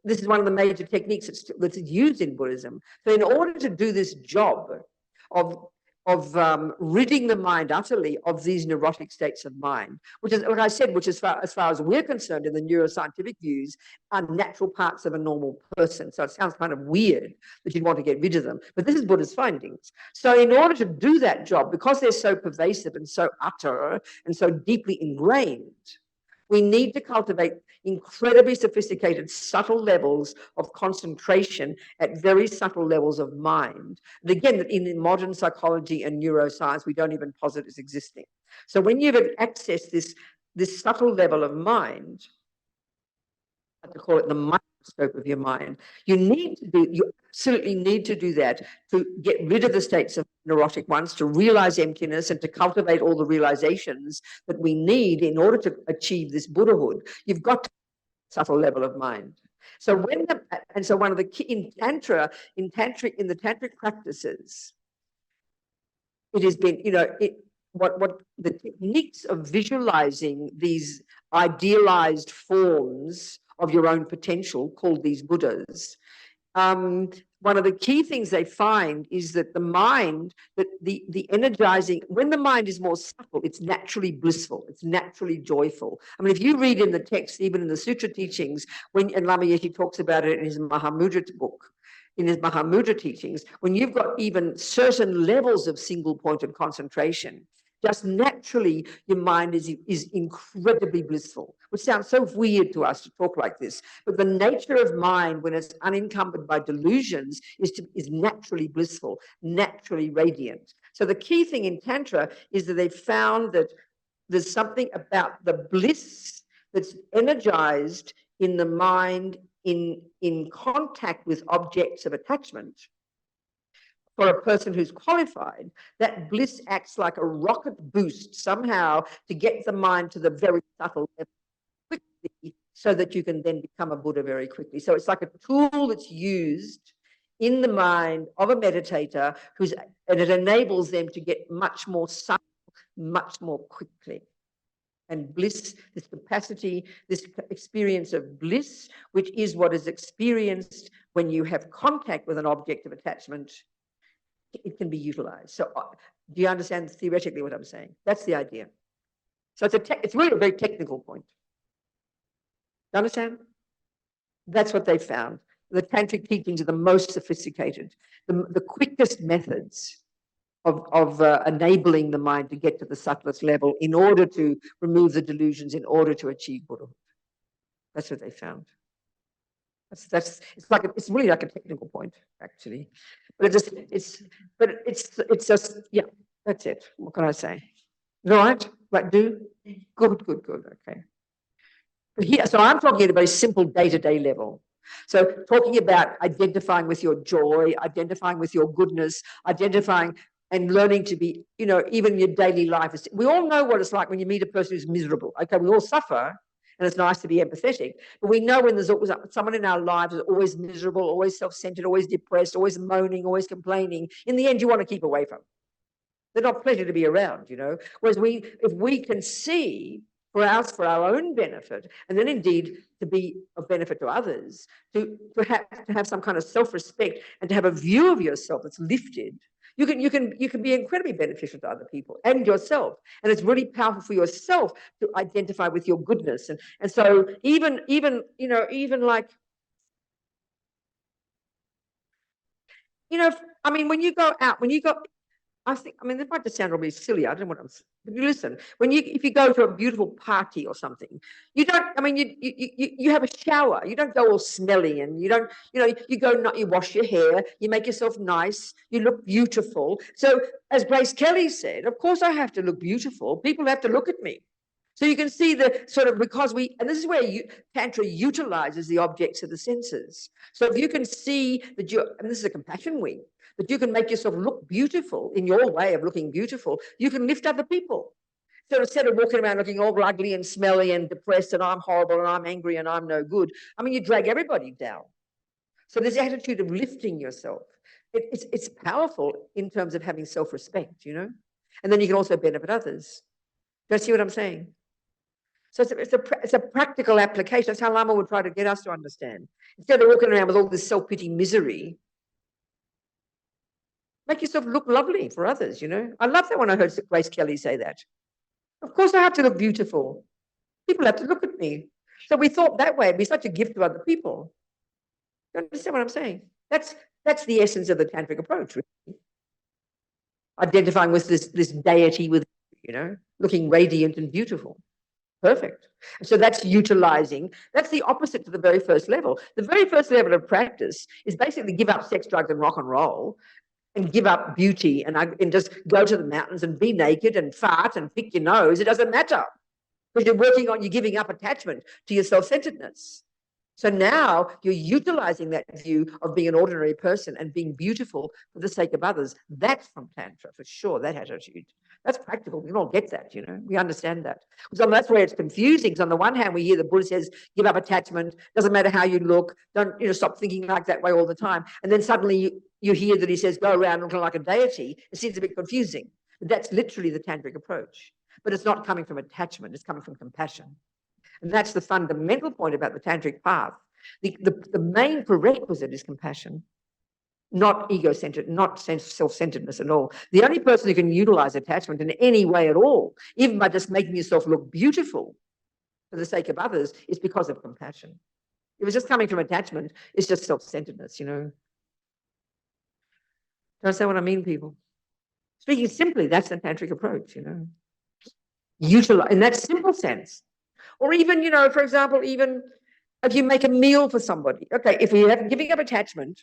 This is one of the major techniques that's used in Buddhism. So in order to do this job of ridding the mind utterly of these neurotic states of mind, which is, like I said, which as far as we're concerned in the neuroscientific views, are natural parts of a normal person. So it sounds kind of weird that you'd want to get rid of them, but this is Buddha's findings. So in order to do that job, because they're so pervasive and so utter and so deeply ingrained, we need to cultivate incredibly sophisticated, subtle levels of concentration at very subtle levels of mind. And again, in modern psychology and neuroscience, we don't even posit as existing. So when you've accessed this subtle level of mind, I like to call it the microscope of your mind, you absolutely need to do that to get rid of the states of neurotic ones, to realize emptiness and to cultivate all the realizations that we need in order to achieve this Buddhahood. You've got to subtle level of mind. So one of the key in the tantric practices, it has been, what the techniques of visualizing these idealized forms of your own potential, called these Buddhas. One of the key things they find is that the mind, that the energizing, when the mind is more subtle, it's naturally blissful, it's naturally joyful. I mean, if you read in the text, even in the sutra teachings, and Lama Yeshe talks about it in his Mahamudra book, in his Mahamudra teachings, when you've got even certain levels of single-pointed concentration, just naturally your mind is incredibly blissful, which sounds so weird to us to talk like this, but the nature of mind when it's unencumbered by delusions is naturally blissful, naturally radiant. So the key thing in Tantra is that they've found that there's something about the bliss that's energized in the mind in contact with objects of attachment. For a person who's qualified, that bliss acts like a rocket boost somehow to get the mind to the very subtle level quickly so that you can then become a Buddha very quickly. So it's like a tool that's used in the mind of a meditator and it enables them to get much more subtle, much more quickly. And bliss, this capacity, this experience of bliss, which is what is experienced when you have contact with an object of attachment, it can be utilized. So do you understand theoretically what I'm saying? That's the idea. So it's really a very technical point. You understand? That's what they found. The tantric teachings are the most sophisticated, the quickest methods of enabling the mind to get to the subtlest level in order to remove the delusions, in order to achieve Buddhahood. That's what they found. It's really like a technical point, actually, but it's just, yeah, that's it. What can I say? All right, right, do good, okay. But here, so I'm talking at a very simple day-to-day level. So talking about identifying with your joy, identifying with your goodness, identifying and learning to be, even your daily life. We all know what it's like when you meet a person who's miserable. Okay, we all suffer, and it's nice to be empathetic. But we know when there's someone in our lives who's always miserable, always self-centered, always depressed, always moaning, always complaining. In the end, you want to keep away from them. They're not pleasure to be around, Whereas if we can see for our own benefit, and then indeed to be of benefit to others, to have some kind of self-respect and to have a view of yourself that's lifted, you can be incredibly beneficial to other people and yourself. And it's really powerful for yourself to identify with your goodness. And so even like, when you go out, it might just sound really silly. I don't know what I'm saying. But you listen, if you go to a beautiful party or something, you have a shower. You don't go all smelly, and you don't, you wash your hair, you make yourself nice, you look beautiful. So as Grace Kelly said, of course I have to look beautiful. People have to look at me. So you can see the sort of, and this is where Tantra utilizes the objects of the senses. So if you can see that and this is a compassion wing, that you can make yourself look beautiful in your way of looking beautiful, you can lift other people. So instead of walking around looking all ugly and smelly and depressed and I'm horrible and I'm angry and I'm no good, you drag everybody down. So this attitude of lifting yourself, it's powerful in terms of having self-respect, And then you can also benefit others. Do you see what I'm saying? So it's a practical application. That's how Lama would try to get us to understand. Instead of walking around with all this self-pity misery, make yourself look lovely for others, I love that when I heard Grace Kelly say that. Of course I have to look beautiful. People have to look at me. So we thought that way, it'd be such a gift to other people. You understand what I'm saying? That's the essence of the tantric approach, really. Identifying with this deity with, looking radiant and beautiful. Perfect. So that's utilizing, that's the opposite to the very first level. The very first level of practice is basically give up sex, drugs, and rock and roll, and give up beauty and just go to the mountains and be naked and fart and pick your nose. It doesn't matter, because you're giving up attachment to your self-centeredness. So now you're utilizing that view of being an ordinary person and being beautiful for the sake of others. That's from Tantra, for sure, that attitude. That's practical. We can all get that, We understand that. So that's where it's confusing, because on the one hand, we hear the Buddha says, give up attachment, doesn't matter how you look, don't, stop thinking like that way all the time. And then suddenly you hear that he says, go around looking like a deity. It seems a bit confusing. But that's literally the tantric approach. But it's not coming from attachment, it's coming from compassion. And that's the fundamental point about the tantric path. The main prerequisite is compassion, not ego-centered, not self-centeredness at all. The only person who can utilize attachment in any way at all, even by just making yourself look beautiful for the sake of others, is because of compassion. If it's just coming from attachment, it's just self-centeredness, Do you understand what I mean, people? Speaking simply, that's the tantric approach, Utilize in that simple sense. Or even, for example, even if you make a meal for somebody. Okay, if you're giving up attachment,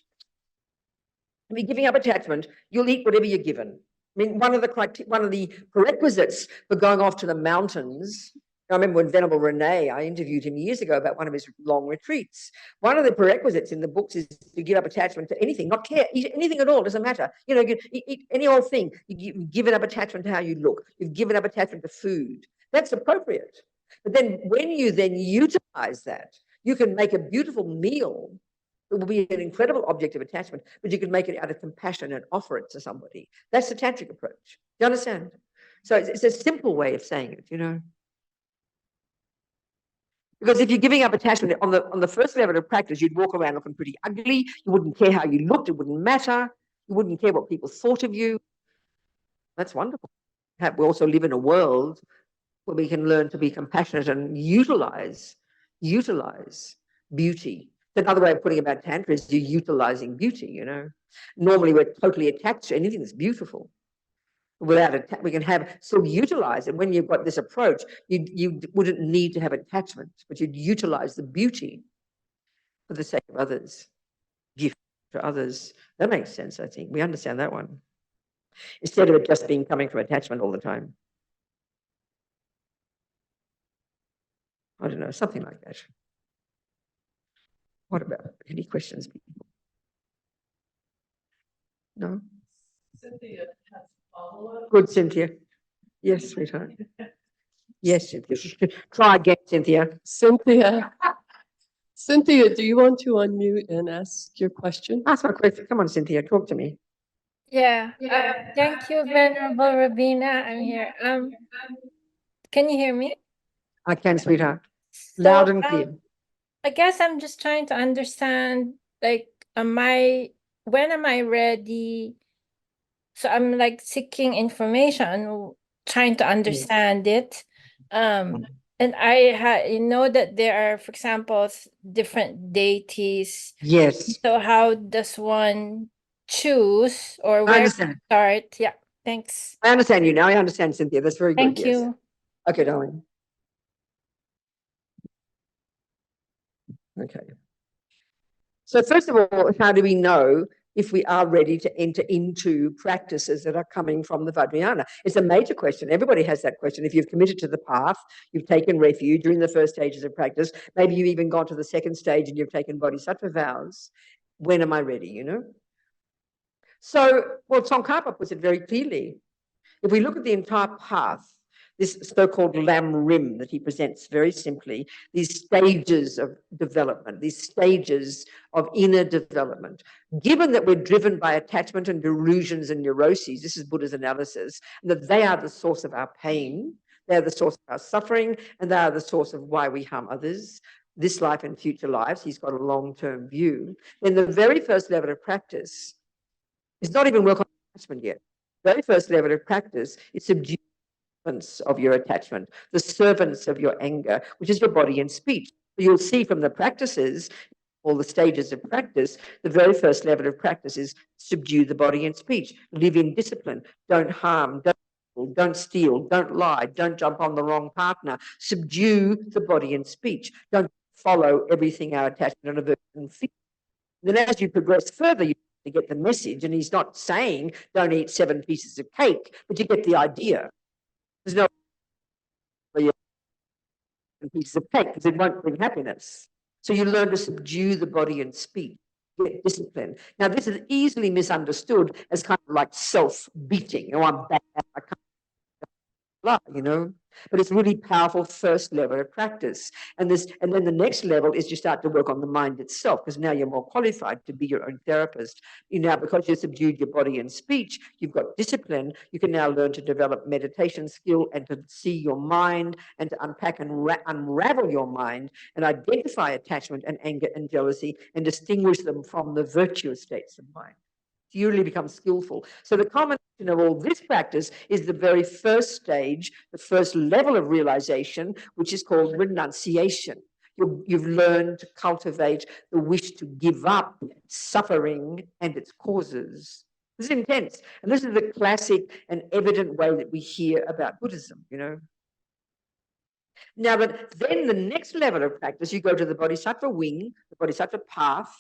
you'll eat whatever you're given. One of the prerequisites for going off to the mountains, I remember when Venerable Rene, I interviewed him years ago about one of his long retreats. One of the prerequisites in the books is to give up attachment to anything, not care, eat anything at all, doesn't matter. Eat any old thing. You've given up attachment to how you look. You've given up attachment to food. That's appropriate. But then when you then utilize that, you can make a beautiful meal. It will be an incredible object of attachment, but you can make it out of compassion and offer it to somebody. That's the tantric approach. Do you understand? So it's a simple way of saying it, Because if you're giving up attachment on the first level of practice, you'd walk around looking pretty ugly. You wouldn't care how you looked. It wouldn't matter. You wouldn't care what people thought of you. That's wonderful. We also live in a world where we can learn to be compassionate and utilize beauty. Another way of putting it about Tantra is you're utilizing beauty, you know. Normally we're totally attached to anything that's beautiful. Without it, we can still utilize it. When you've got this approach, you wouldn't need to have attachment, but you'd utilize the beauty for the sake of others, gift to others. That makes sense, I think. We understand that one. Instead of it just being coming from attachment all the time. I don't know, something like that. What about any questions, people? No? Cynthia has follow-up. Good, Cynthia. Yes, sweetheart. Yes, Cynthia. Try again, Cynthia. Cynthia, do you want to unmute and ask your question? Ask my question. Come on, Cynthia, talk to me. Yeah. Thank you, Venerable Robina. I'm here. Can you hear me? I can, sweetheart. Loud and clear. I guess I'm just trying to understand, like, when am I ready? So I'm like seeking information, trying to understand it. And I know that there are, for example, different deities. Yes. So how does one choose or where to start? Yeah, thanks. I understand you now. I understand, Cynthia. That's very good. Thank Yes. you. Okay, darling. Okay. So first of all, how do we know if we are ready to enter into practices that are coming from the Vajrayana? It's a major question. Everybody has that question. If you've committed to the path, you've taken refuge during the first stages of practice, maybe you've even gone to the second stage and you've taken bodhisattva vows. When am I ready, you know? So, well, Tsongkhapa puts it very clearly. If we look at the entire path, this so-called Lam Rim that he presents very simply, these stages of development, these stages of inner development. Given that we're driven by attachment and delusions and neuroses, this is Buddha's analysis, that they are the source of our pain, they are the source of our suffering, and they are the source of why we harm others, this life and future lives. He's got a long-term view. Then the very first level of practice is not even work on attachment yet. The very first level of practice is subdue of your attachment, the servants of your anger, which is your body and speech. So you'll see from the practices, all the stages of practice, the very first level of practice is subdue the body and speech, live in discipline, don't harm, don't steal, don't lie, don't jump on the wrong partner, subdue the body and speech, don't follow everything our attachment and aversion and fear. Then as you progress further, you get the message, and he's not saying don't eat 7 pieces of cake, but you get the idea. There's no pieces of cake because it won't bring happiness. So you learn to subdue the body and speech, get discipline. Now, this is easily misunderstood as kind of like self-beating. Oh, I'm bad, I can't blah, you know. But it's really powerful first level of practice. And then the next level is you start to work on the mind itself, because now you're more qualified to be your own therapist. Because you've subdued your body and speech, you've got discipline, you can now learn to develop meditation skill and to see your mind and to unpack and unravel your mind and identify attachment and anger and jealousy and distinguish them from the virtuous states of mind. You really become skillful. So the combination of all this practice is the very first stage, the first level of realization, which is called renunciation. You've learned to cultivate the wish to give up suffering and its causes. This is intense. And this is the classic and evident way that we hear about Buddhism, you know. Now, but then the next level of practice, you go to the bodhisattva wing, the bodhisattva path.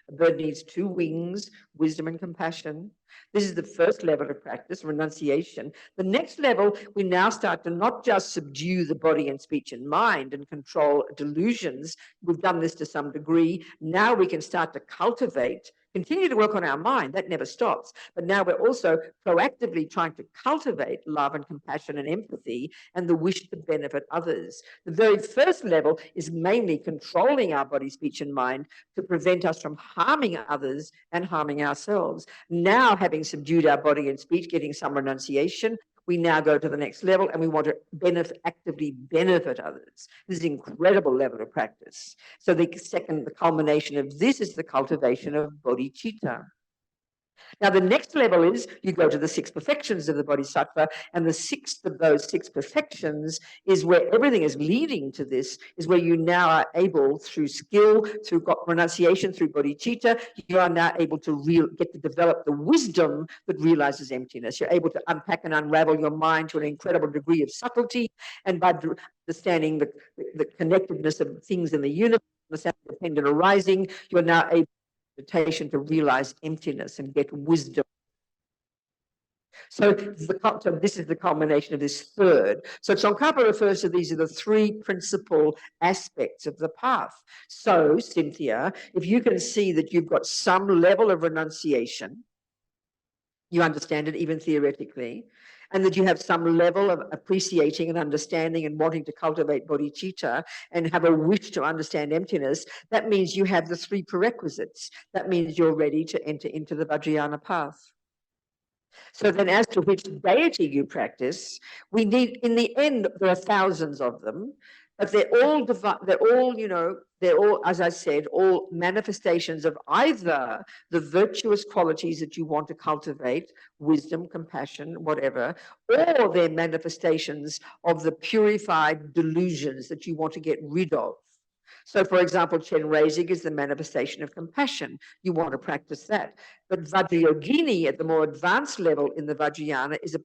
A bird needs 2 wings, wisdom and compassion. This is the first level of practice, renunciation. The next level, we now start to not just subdue the body and speech and mind and control delusions. We've done this to some degree. Now we can start to cultivate, continue to work on our mind. That never stops. But now we're also proactively trying to cultivate love and compassion and empathy and the wish to benefit others. The very first level is mainly controlling our body, speech, and mind to prevent us from harming others and harming ourselves. Now, having subdued our body and speech, getting some renunciation, We now go to the next level and we want to actively benefit others. This is an incredible level of practice. So the culmination of this is the cultivation of bodhicitta. Now, the next level is you go to the 6 perfections of the bodhisattva, and the 6th of those 6 perfections is where everything is leading to this, is where you now are able, through skill, through renunciation, through bodhicitta, you are now able to get to develop the wisdom that realizes emptiness. You're able to unpack and unravel your mind to an incredible degree of subtlety, and by understanding the connectedness of things in the universe, the dependent arising, you're now able meditation to realize emptiness and get wisdom. So this is the culmination of this third. So Tsongkhapa refers to these are the 3 principal aspects of the path. So, Cynthia, if you can see that you've got some level of renunciation, you understand it even theoretically, and that you have some level of appreciating and understanding and wanting to cultivate bodhicitta and have a wish to understand emptiness, that means you have the 3 prerequisites. That means you're ready to enter into the Vajrayana path. So then as to which deity you practice, we need, in the end, there are thousands of them, but they're all, as I said, all manifestations of either the virtuous qualities that you want to cultivate, wisdom, compassion, whatever, or they're manifestations of the purified delusions that you want to get rid of. So, for example, Chenrezig is the manifestation of compassion. You want to practice that. But Vajrayogini, at the more advanced level in the Vajrayana, is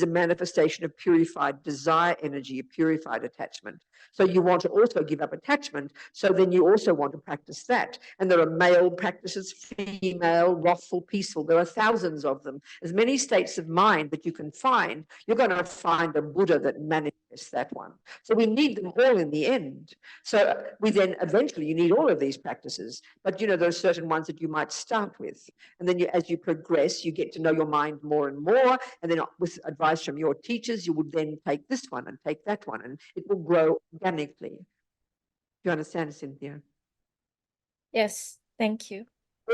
a manifestation of purified desire energy, a purified attachment. So you want to also give up attachment. So then you also want to practice that. And there are male practices, female, wrathful, peaceful. There are thousands of them. As many states of mind that you can find, you're going to find a Buddha that manifests that one. So we need them all in the end. So we then eventually, you need all of these practices, but there are certain ones that you might start with. And then as you progress, you get to know your mind more and more. And then with advice from your teachers, you would then take this one and take that one, and it will grow organically. Do you understand, Cynthia? Yes, thank you.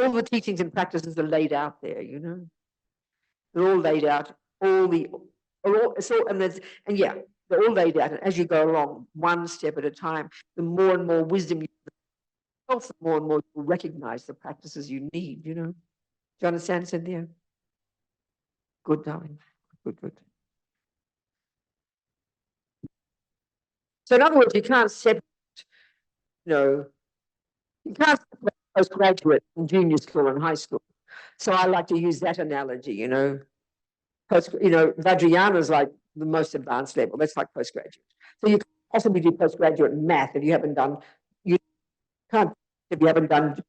All the teachings and practices are laid out there, They're all laid out, they're all laid out. And as you go along, one step at a time, the more and more wisdom you have, the more and more you recognize the practices you need, Do you understand, Cynthia? Good, darling. Good. So in other words, you can't separate, you can't separate postgraduate and junior school and high school. So I like to use that analogy, Vajrayana is like the most advanced level. That's like postgraduate. So you can't possibly do postgraduate math if you haven't done,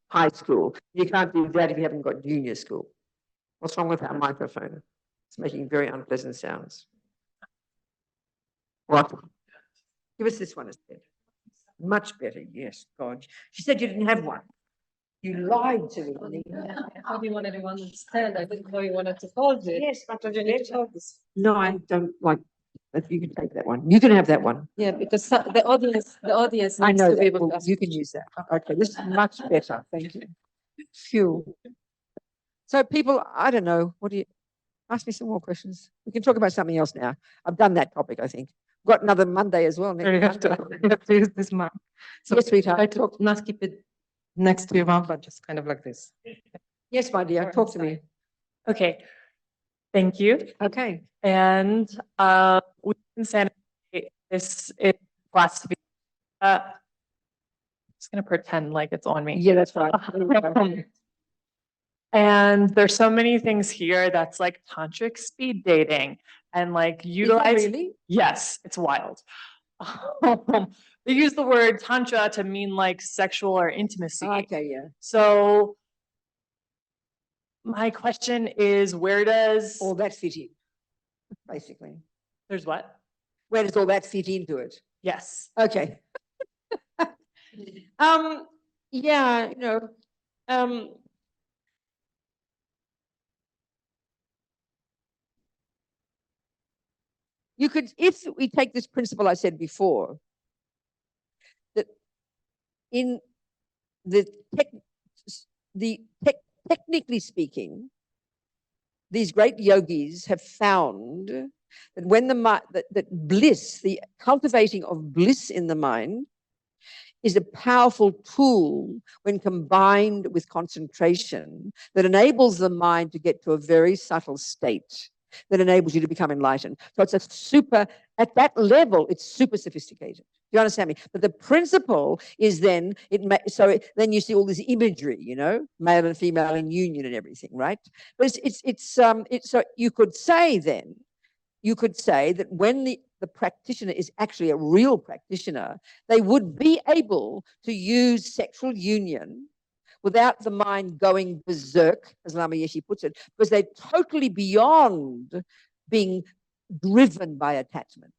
high school. You can't do that if you haven't got junior school. What's wrong with our microphone? It's making very unpleasant sounds. What? Give us this one instead. Much better, yes, God. She said you didn't have one. You lied to me. How do you want to understand? I didn't know you wanted to hold it. Yes, but you need to hold this. No, I don't like. If you can take that one, you can have that one. Yeah, because the audience I needs know to be that. able Well, to. you can use that. Okay, this is much better. Thank you. Phew. So people, I don't know. What do you ask me some more questions? We can talk about something else now. I've done that topic, I think. Got another Monday as well. You have to use this mic. So Yes, sweetheart. I talk, not keep it next to your mouth, but just kind of like this. Yes, my dear. Talk to me. Okay, thank you. Okay. And we can say this is philosophy. I'm just gonna pretend like it's on me. Yeah, that's right. And there's so many things here that's like tantric speed dating and like utilize. Really? Yes, it's wild. They use the word tantra to mean like sexual or intimacy. Okay, yeah. So my question is, where does All that fit in, basically. there's what? Where does all that fit into it? Yes. Okay. Yeah, you could, if we take this principle I said before, that in technically speaking, these great yogis have found that when that bliss, the cultivating of bliss in the mind, is a powerful tool when combined with concentration that enables the mind to get to a very subtle state that enables you to become enlightened. So it's at that level, it's super sophisticated. Do you understand me? But the principle is then, then you see all this imagery, male and female in union and everything, right? But so you could say that when the practitioner is actually a real practitioner, they would be able to use sexual union without the mind going berserk, as Lama Yeshe puts it, because they're totally beyond being driven by attachment.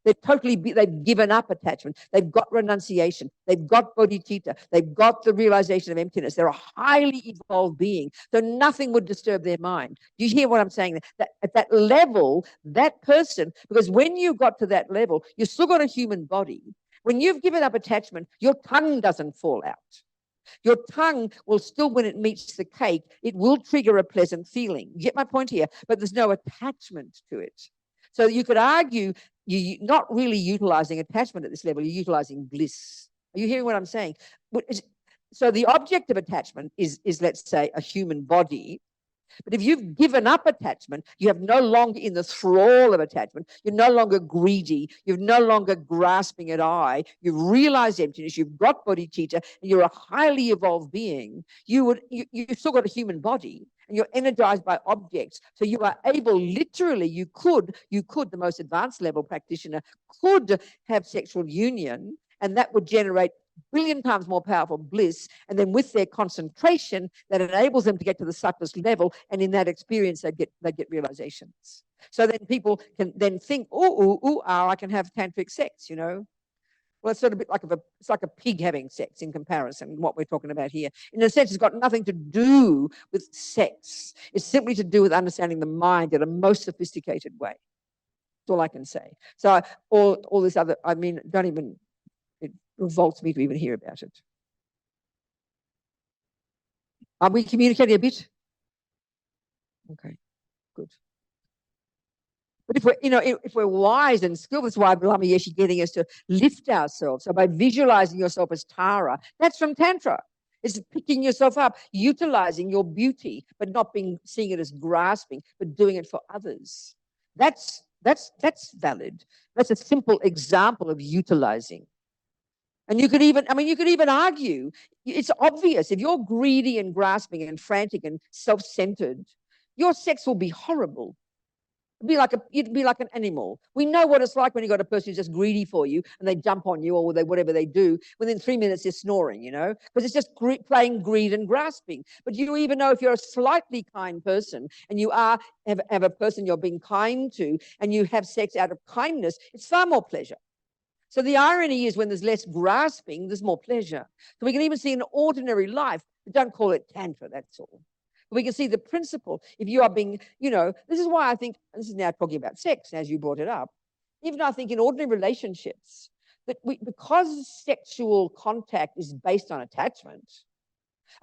They've given up attachment. They've got renunciation. They've got bodhicitta. They've got the realization of emptiness. They're a highly evolved being. So nothing would disturb their mind. Do you hear what I'm saying? That at that level, that person, because when you got to that level, you've still got a human body. When you've given up attachment, your tongue doesn't fall out. Your tongue will still, when it meets the cake, it will trigger a pleasant feeling. You get my point here? But there's no attachment to it. So you could argue you're not really utilizing attachment at this level, you're utilizing bliss. Are you hearing what I'm saying? So the object of attachment is let's say, a human body. But if you've given up attachment, you have no longer in the thrall of attachment. You're no longer greedy. You're no longer grasping at I. You've realized emptiness. You've got bodhicitta, and you're a highly evolved being. You've still got a human body, and you're energized by objects. So you are able, literally, you could, the most advanced level practitioner could have sexual union, and that would generate billion times more powerful bliss, and then with their concentration that enables them to get to the subtlest level, and in that experience they get realizations. So then people can then think, I can have tantric sex, Well, it's sort of a bit it's like a pig having sex in comparison, what we're talking about here. In a sense, it's got nothing to do with sex. It's simply to do with understanding the mind in a most sophisticated way. That's all I can say. So all this other, it revolts me to even hear about it. Are we communicating a bit? Okay, good. But if we're wise and skilled, that's why Lama Yeshe getting us to lift ourselves. So by visualizing yourself as Tara, that's from Tantra. It's picking yourself up, utilizing your beauty, but not seeing it as grasping, but doing it for others. That's valid. That's a simple example of utilizing. And you could even argue, it's obvious, if you're greedy and grasping and frantic and self-centered, your sex will be horrible. You'd be like an animal. We know what it's like when you got a person who's just greedy for you and they jump on you or whatever they do. Within 3 minutes, they're snoring, because it's just playing greed and grasping. But you even know if you're a slightly kind person and you have a person you're being kind to and you have sex out of kindness, it's far more pleasure. So the irony is when there's less grasping, there's more pleasure. So we can even see in ordinary life, but don't call it Tantra, that's all. But we can see the principle. If you are being, this is why I think, this is now talking about sex, as you brought it up, even I think in ordinary relationships, that because sexual contact is based on attachment,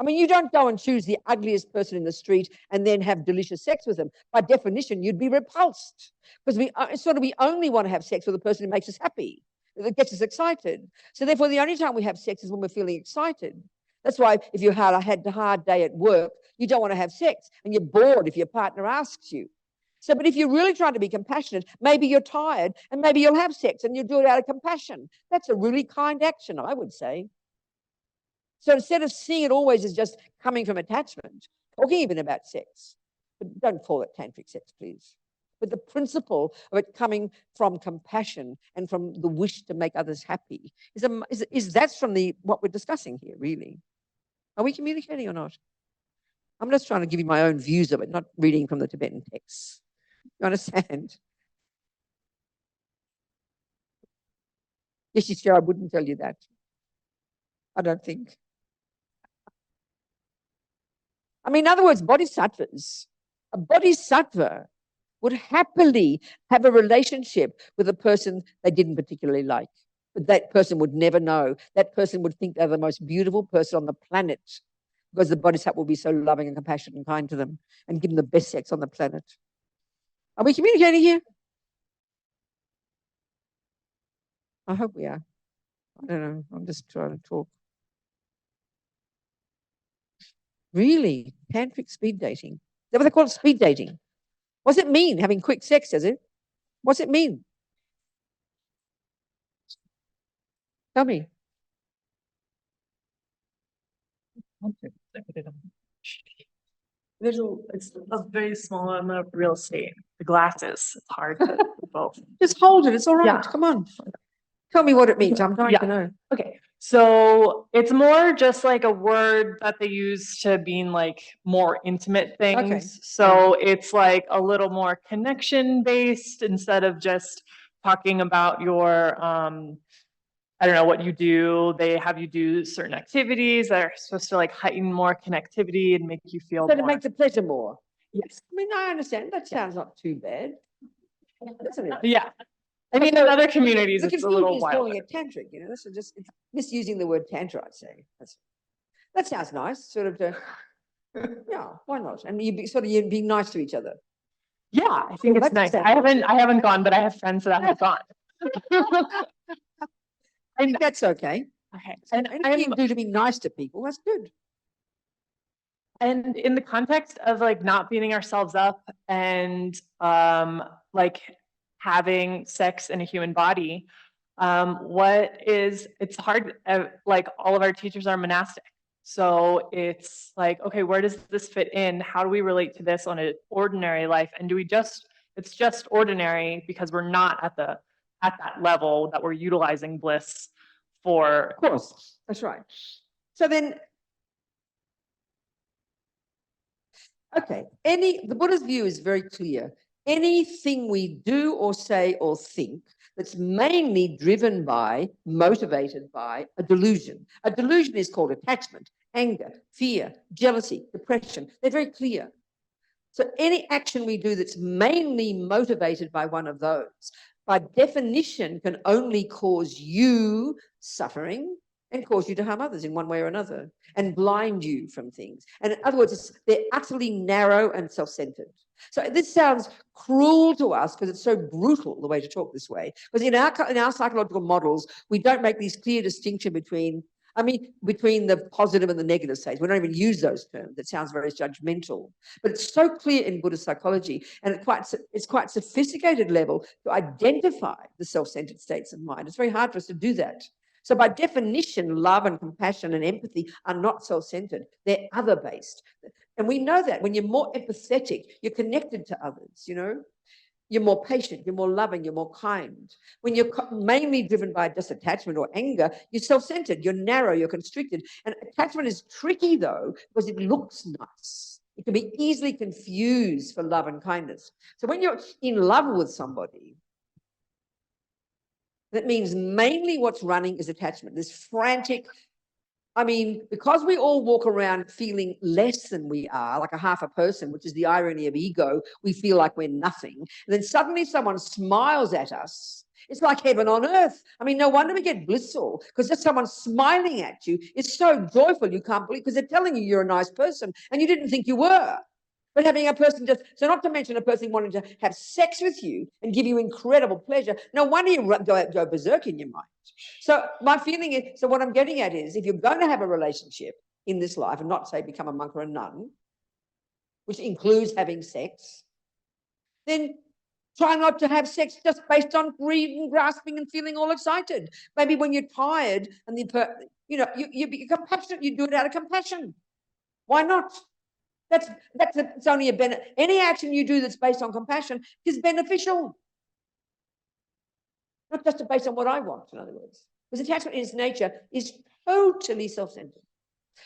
you don't go and choose the ugliest person in the street and then have delicious sex with them. By definition, you'd be repulsed. Because we only want to have sex with a person who makes us happy, that gets us excited. So therefore, the only time we have sex is when we're feeling excited. That's why if you had a hard day at work, you don't want to have sex, and you're bored if your partner asks you. So, but if you're really trying to be compassionate, maybe you're tired, and maybe you'll have sex, and you'll do it out of compassion. That's a really kind action, I would say. So instead of seeing it always as just coming from attachment, talking even about sex, but don't call it tantric sex, please. But the principle of it coming from compassion and from the wish to make others happy is that's from what we're discussing here, really. Are we communicating or not? I'm just trying to give you my own views of it, not reading from the Tibetan texts. You understand? Yes, sure, I wouldn't tell you that. I don't think. In other words, bodhisattvas, a bodhisattva would happily have a relationship with a person they didn't particularly like. But that person would never know. That person would think they're the most beautiful person on the planet because the bodhisattva will be so loving and compassionate and kind to them and give them the best sex on the planet. Are we communicating here? I hope we are. I don't know. I'm just trying to talk. Really? Tantric speed dating? Is that what they call it? Speed dating? What's it mean? Having quick sex, does it? What's it mean? Tell me. Little, it's very small amount of real estate. The glasses, it's hard to do both. Just hold it. It's all right. Yeah. Come on. Tell me what it means. I'm dying Yeah. to know. Okay, so it's more just like a word that they use to mean like more intimate things. So it's like a little more connection based instead of just talking about your I don't know what you do. They have you do certain activities that are supposed to like heighten more connectivity and make you feel So to more. make the pleasure more. Yes. I mean, I understand. That sounds not too bad. Isn't it? Yeah. I mean, in other communities, The it's a confusion little is calling wilder. it tantric, you know. This is just it's misusing the word tantra, I'd say. That sounds nice. Sort of to, yeah, why not? And you'd be nice to each other. Yeah, I think Well, it's nice. that's- I haven't gone, but I have friends that have gone. I think that's okay. Okay. And anything you can do to be nice to people, that's good. And in the context of like not beating ourselves up and like having sex in a human body, it's hard, like all of our teachers are monastic. So it's like, okay, where does this fit in? How do we relate to this on an ordinary life? And it's just ordinary because we're not at that level that we're utilizing bliss for. Of course, that's right. So then, okay, the Buddha's view is very clear. Anything we do or say or think that's mainly driven by, motivated by a delusion. A delusion is called attachment, anger, fear, jealousy, depression. They're very clear. So any action we do that's mainly motivated by one of those, by definition, can only cause you suffering and cause you to harm others in one way or another and blind you from things. And in other words, they're utterly narrow and self-centered. So this sounds cruel to us because it's so brutal, the way to talk this way. Because in our psychological models, we don't make this clear distinction between the positive and the negative states. We don't even use those terms. It sounds very judgmental. But it's so clear in Buddhist psychology, and it's quite sophisticated level to identify the self-centered states of mind. It's very hard for us to do that. So by definition, love and compassion and empathy are not self-centered. They're other-based. And we know that when you're more empathetic, you're connected to others, you know? You're more patient, you're more loving, you're more kind. When you're mainly driven by just attachment or anger, you're self-centered, you're narrow, you're constricted. And attachment is tricky, though, because it looks nice. It can be easily confused for love and kindness. So when you're in love with somebody, that means mainly what's running is attachment, this frantic, because we all walk around feeling less than we are, like a half a person, which is the irony of ego, we feel like we're nothing. And then suddenly someone smiles at us. It's like heaven on earth. No wonder we get blissful, because just someone smiling at you is so joyful you can't believe, because they're telling you you're a nice person and you didn't think you were. But having a person so not to mention a person wanting to have sex with you and give you incredible pleasure, no wonder you go berserk in your mind. So my feeling is, so what I'm getting at is, if you're going to have a relationship in this life, and not say become a monk or a nun, which includes having sex, then try not to have sex just based on greed and grasping and feeling all excited. Maybe when you're tired and you be compassionate, you do it out of compassion. Why not? It's only a benefit. Any action you do that's based on compassion is beneficial. Not just based on what I want, in other words. Because attachment in its nature is totally self-centered.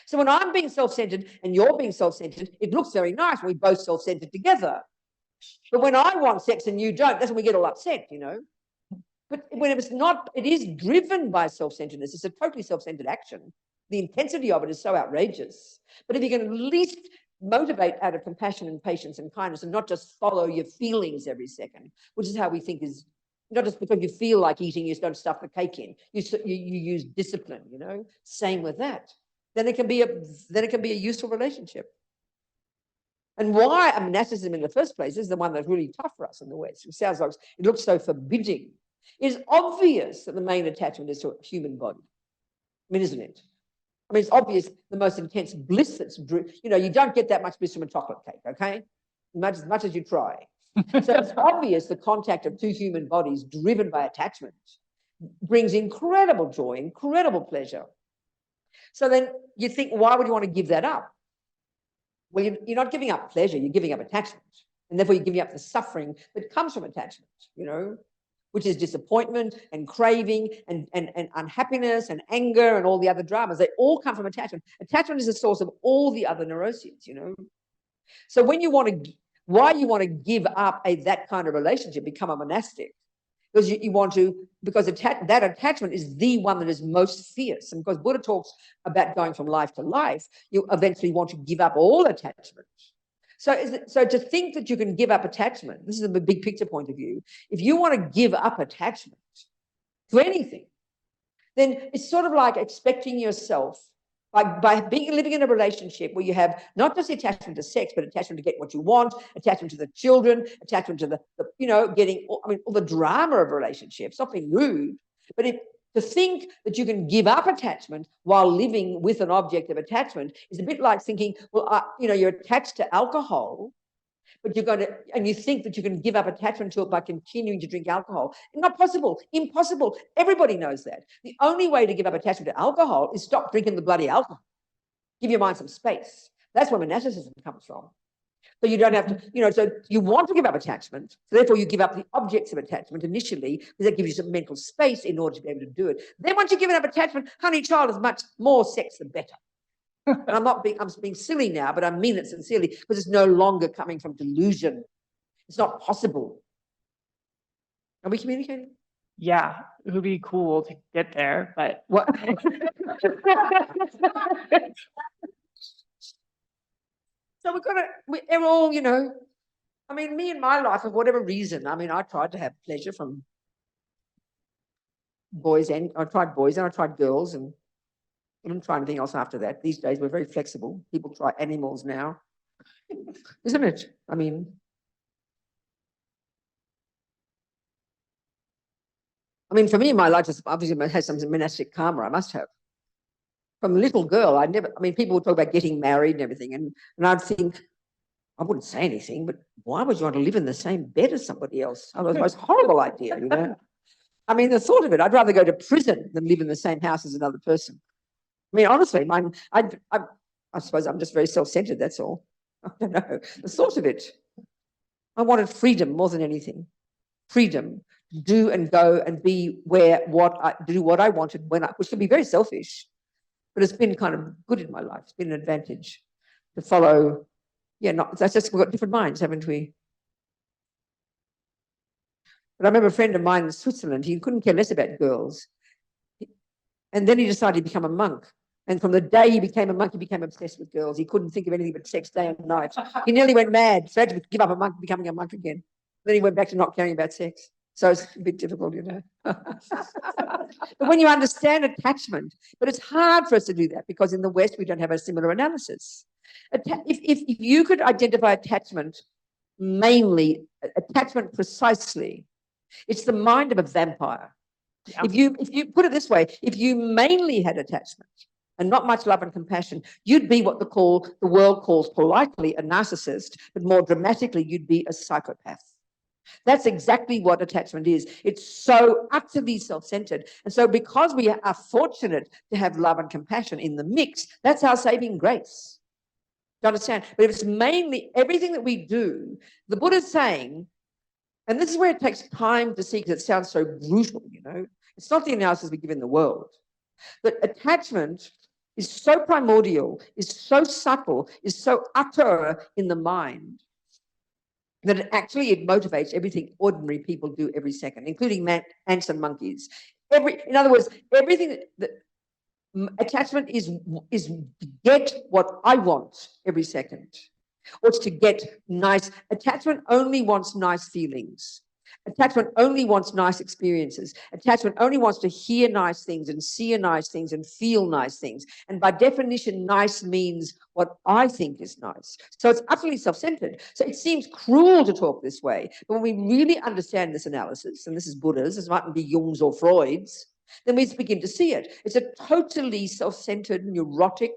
So when I'm being self-centered and you're being self-centered, it looks very nice when we both self-centered together. But when I want sex and you don't, that's when we get all upset, you know. But when it's not, it is driven by self-centeredness. It's a totally self-centered action. The intensity of it is so outrageous. But if you can at least motivate out of compassion and patience and kindness and not just follow your feelings every second, which is how we think is, not just because you feel like eating, you just don't stuff the cake in. You use discipline, you know. Same with that. Then it can be a useful relationship. And why monasticism in the first place is the one that's really tough for us in the West. It sounds like it looks so forbidding. It's obvious that the main attachment is to a human body. I mean, isn't it? I mean, it's obvious the most intense bliss that's, you know, you don't get that much bliss from a chocolate cake, okay? As much as you try. So it's obvious the contact of two human bodies driven by attachment brings incredible joy, incredible pleasure. So then you think, why would you want to give that up? Well, you're not giving up pleasure, you're giving up attachment. And therefore you're giving up the suffering that comes from attachment, you know, which is disappointment and craving and unhappiness and anger and all the other dramas. They all come from attachment. Attachment is the source of all the other neuroses, you know. So when you want to, why you want to give up that kind of relationship, become a monastic, because you want to, because that attachment is the one that is most fierce. And because Buddha talks about going from life to life, you eventually want to give up all attachment. So to think that you can give up attachment, this is a big picture point of view. If you want to give up attachment to anything, then it's sort of like expecting yourself, by living in a relationship where you have not just attachment to sex, but attachment to get what you want, attachment to the children, attachment to the you know, getting, I mean, all the drama of relationships, not being rude, but to think that you can give up attachment while living with an object of attachment is a bit like thinking, well, you know, you're attached to alcohol, but you're going to, and you think that you can give up attachment to it by continuing to drink alcohol. Not possible, impossible. Everybody knows that. The only way to give up attachment to alcohol is stop drinking the bloody alcohol. Give your mind some space. That's where monasticism comes from. So you don't have to, you know, so you want to give up attachment, so therefore you give up the objects of attachment initially, because that gives you some mental space in order to be able to do it. Then once you've given up attachment, honey child, as much more sex the better. And I'm being silly now, but I mean it sincerely, because it's no longer coming from delusion. It's not possible. Are we communicating? Yeah, it would be cool to get there, but What? So we're all, you know, I mean, me in my life, for whatever reason, I mean, I tried to have pleasure from boys, and I tried boys and I tried girls, and I didn't try anything else after that. These days, we're very flexible. People try animals now, isn't it? I mean, for me, my life just obviously has some monastic karma. I must have. From a little girl, people would talk about getting married and everything, and I'd think, I wouldn't say anything, but why would you want to live in the same bed as somebody else? Oh, it was the most horrible idea, you know. I mean, the thought of it, I'd rather go to prison than live in the same house as another person. I mean, honestly, I suppose I'm just very self-centered, that's all. I don't know. The thought of it, I wanted freedom more than anything. Freedom to do and go and be do what I wanted which can be very selfish, but it's been kind of good in my life. It's been an advantage to follow. Yeah, that's just, we've got different minds, haven't we? But I remember a friend of mine in Switzerland, he couldn't care less about girls. And then he decided to become a monk. And from the day he became a monk, he became obsessed with girls. He couldn't think of anything but sex day and night. He nearly went mad, so he had to give up a monk, becoming a monk again. Then he went back to not caring about sex. So it's a bit difficult, you know. But when you understand attachment, but it's hard for us to do that because in the West, we don't have a similar analysis. If you could identify attachment, mainly attachment precisely, it's the mind of a vampire. Yeah. If you put it this way, if you mainly had attachment and not much love and compassion, you'd be what the world calls politely a narcissist, but more dramatically, you'd be a psychopath. That's exactly what attachment is. It's so utterly self-centered. And so because we are fortunate to have love and compassion in the mix, that's our saving grace. Do you understand? But if it's mainly everything that we do, the Buddha's saying, and this is where it takes time to see because it sounds so brutal, you know. It's not the analysis we give in the world. But attachment is so primordial, is so subtle, is so utter in the mind that it motivates everything ordinary people do every second, including ants and monkeys. In other words, everything that attachment is to get what I want every second, or it's to get nice. Attachment only wants nice feelings. Attachment only wants nice experiences. Attachment only wants to hear nice things and see nice things and feel nice things. And by definition, nice means what I think is nice. So it's utterly self-centered. So it seems cruel to talk this way. But when we really understand this analysis, and this is Buddha's, this mightn't be Jung's or Freud's, then we begin to see it. It's a totally self-centered, neurotic,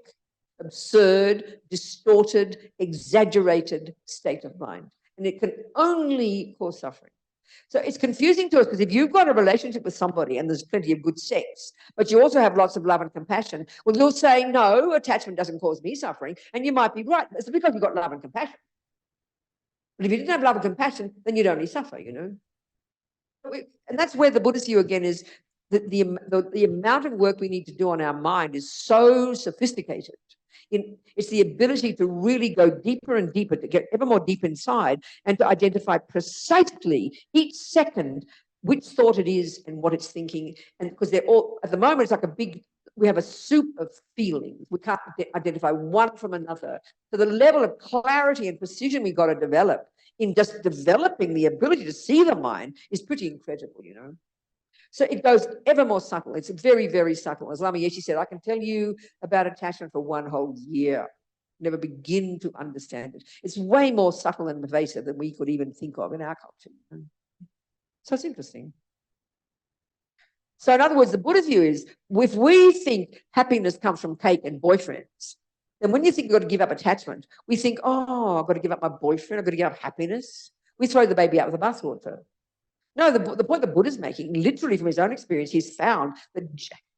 absurd, distorted, exaggerated state of mind. And it can only cause suffering. So it's confusing to us because if you've got a relationship with somebody and there's plenty of good sex, but you also have lots of love and compassion, well, you'll say, no, attachment doesn't cause me suffering. And you might be right. It's because you've got love and compassion. But if you didn't have love and compassion, then you'd only suffer, you know. And that's where the Buddhist view again is the amount of work we need to do on our mind is so sophisticated. It's the ability to really go deeper and deeper, to get ever more deep inside and to identify precisely each second which thought it is and what it's thinking. And because they're all, at the moment, it's like we have a soup of feelings. We can't identify one from another. So the level of clarity and precision we've got to develop in just developing the ability to see the mind is pretty incredible, you know. So it goes ever more subtle. It's very, very subtle. As Lama Yeshe said, I can tell you about attachment for one whole year. Never begin to understand it. It's way more subtle and pervasive than we could even think of in our culture. So it's interesting. So in other words, the Buddhist view is, if we think happiness comes from cake and boyfriends, then when you think you've got to give up attachment, we think, oh, I've got to give up my boyfriend, I've got to give up happiness. We throw the baby out with the bathwater. No, the point the Buddha's making, literally from his own experience, he's found that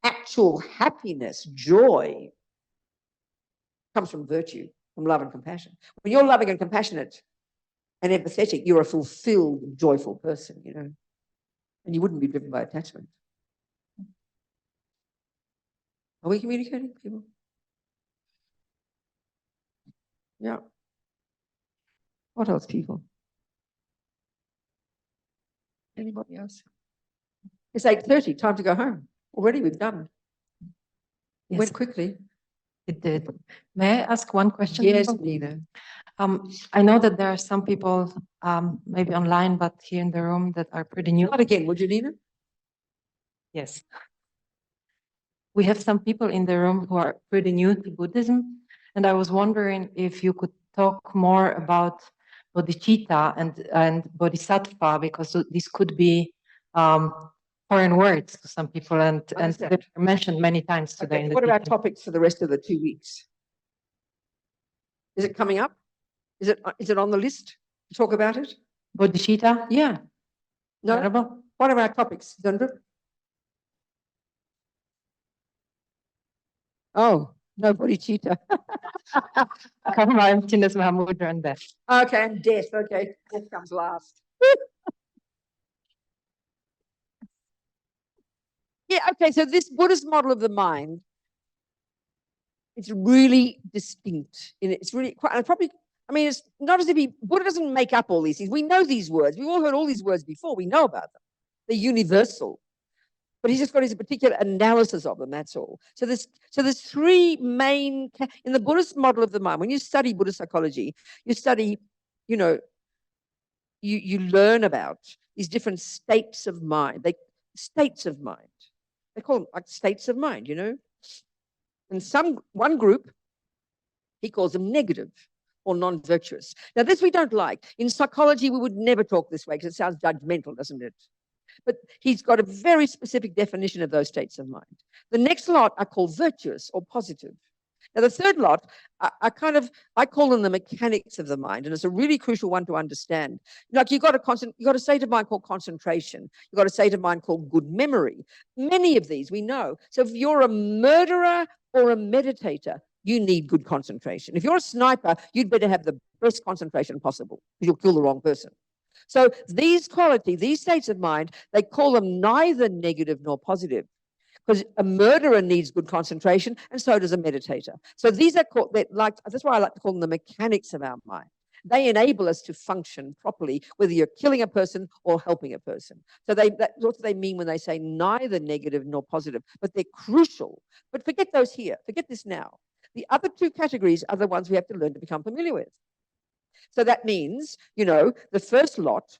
actual happiness, joy, comes from virtue, from love and compassion. When you're loving and compassionate and empathetic, you're a fulfilled, joyful person, you know, and you wouldn't be driven by attachment. Are we communicating, people? Yeah. What else, people? Anybody else? It's 8:30, time to go home. Already we've done. It went quickly. It did. May I ask one question? Yes, Nina. I know that there are some people, maybe online, but here in the room that are pretty new. Not again, would you, Nina? Yes. We have some people in the room who are pretty new to Buddhism, and I was wondering if you could talk more about bodhicitta and bodhisattva, because this could be foreign words to some people, and they're mentioned many times today. Okay, in the what are our teaching. topics for the rest of the 2 weeks? Is it coming up? Is it on the list to talk about it? Bodhicitta? Yeah. No. Venerable? What are our topics, Dundra? Oh, no bodhicitta. Karma, emptiness, Mahamudra, and death. Okay, and death. Okay, death comes last. Yeah, okay, so this Buddhist model of the mind, it's really distinct. It's really quite, probably, I mean, it's not as if Buddha doesn't make up all these things. We know these words. We've all heard all these words before. We know about them. They're universal. But he's just got his particular analysis of them, that's all. So there's three main, in the Buddhist model of the mind, when you study Buddhist psychology, you study, you know, you learn about these different states of mind. States of mind. They call them like states of mind, you know. And one group, he calls them negative or non-virtuous. Now, this we don't like. In psychology, we would never talk this way because it sounds judgmental, doesn't it? But he's got a very specific definition of those states of mind. The next lot are called virtuous or positive. Now, the third lot, I call them the mechanics of the mind, and it's a really crucial one to understand. Like you've got a state of mind called concentration. You've got a state of mind called good memory. Many of these we know. So if you're a murderer or a meditator, you need good concentration. If you're a sniper, you'd better have the best concentration possible because you'll kill the wrong person. So these qualities, these states of mind, they call them neither negative nor positive, because a murderer needs good concentration, and so does a meditator. So these are called, that's why I like to call them the mechanics of our mind. They enable us to function properly, whether you're killing a person or helping a person. So that's what they mean when they say neither negative nor positive, but they're crucial. But forget those here. Forget this now. The other two categories are the ones we have to learn to become familiar with. So that means, you know, the first lot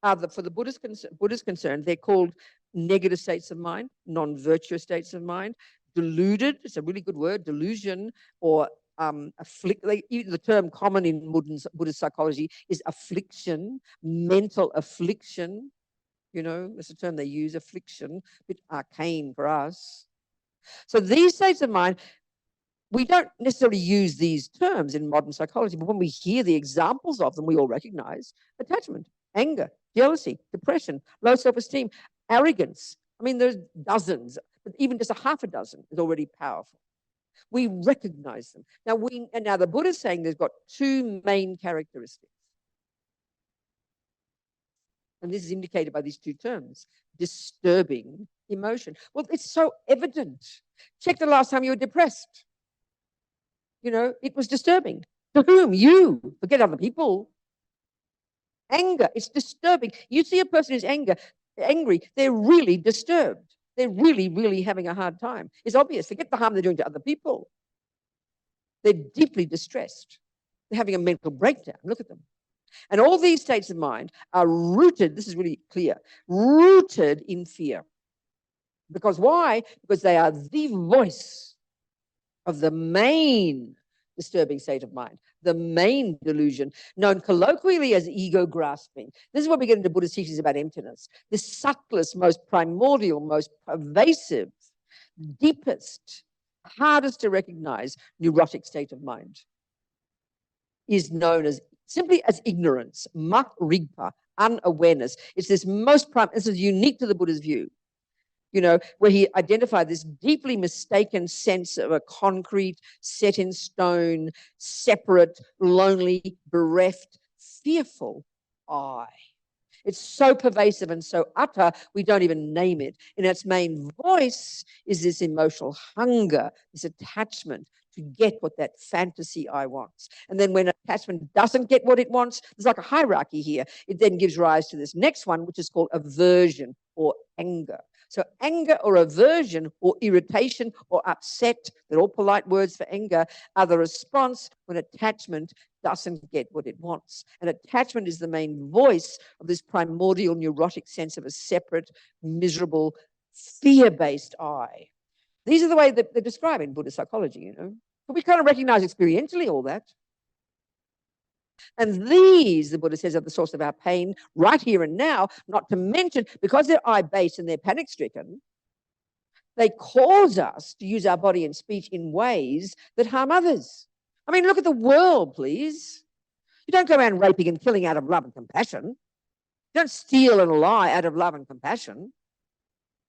for the Buddhist concern, they're called negative states of mind, non-virtuous states of mind, deluded, it's a really good word, delusion, or the term common in Buddhist psychology is affliction, mental affliction. You know, that's a term they use, affliction, a bit arcane for us. So these states of mind, we don't necessarily use these terms in modern psychology, but when we hear the examples of them, we all recognize attachment, anger, jealousy, depression, low self-esteem, arrogance. I mean, there's dozens, but even just a half a dozen is already powerful. We recognize them. Now the Buddha is saying there's got two main characteristics. And this is indicated by these two terms, disturbing emotion. Well, it's so evident. Check the last time you were depressed. You know, it was disturbing. To whom? You. Forget other people. Anger, it's disturbing. You see a person who's angry, they're really disturbed. They're really, really having a hard time. It's obvious. Forget the harm they're doing to other people. They're deeply distressed. They're having a mental breakdown. Look at them. And all these states of mind are rooted, this is really clear, rooted in fear. Because why? Because they are the voice of the main disturbing state of mind, the main delusion, known colloquially as ego grasping. This is what we get into Buddhist teachings about emptiness. The subtlest, most primordial, most pervasive, deepest, hardest to recognize neurotic state of mind is known as simply as ignorance, mak rigpa, unawareness. It's this this is unique to the Buddha's view, you know, where he identified this deeply mistaken sense of a concrete, set in stone, separate, lonely, bereft, fearful I. It's so pervasive and so utter, we don't even name it. And its main voice is this emotional hunger, this attachment to get what that fantasy I wants. And then when attachment doesn't get what it wants, there's like a hierarchy here. It then gives rise to this next one, which is called aversion or anger. So anger or aversion or irritation or upset, they're all polite words for anger, are the response when attachment doesn't get what it wants. And attachment is the main voice of this primordial neurotic sense of a separate, miserable, fear-based I. These are the way that they're described in Buddhist psychology, you know. But we kind of recognize experientially all that. And these, the Buddha says, are the source of our pain right here and now, not to mention, because they're I-based and they're panic-stricken, they cause us to use our body and speech in ways that harm others. I mean, look at the world, please. You don't go around raping and killing out of love and compassion. You don't steal and lie out of love and compassion.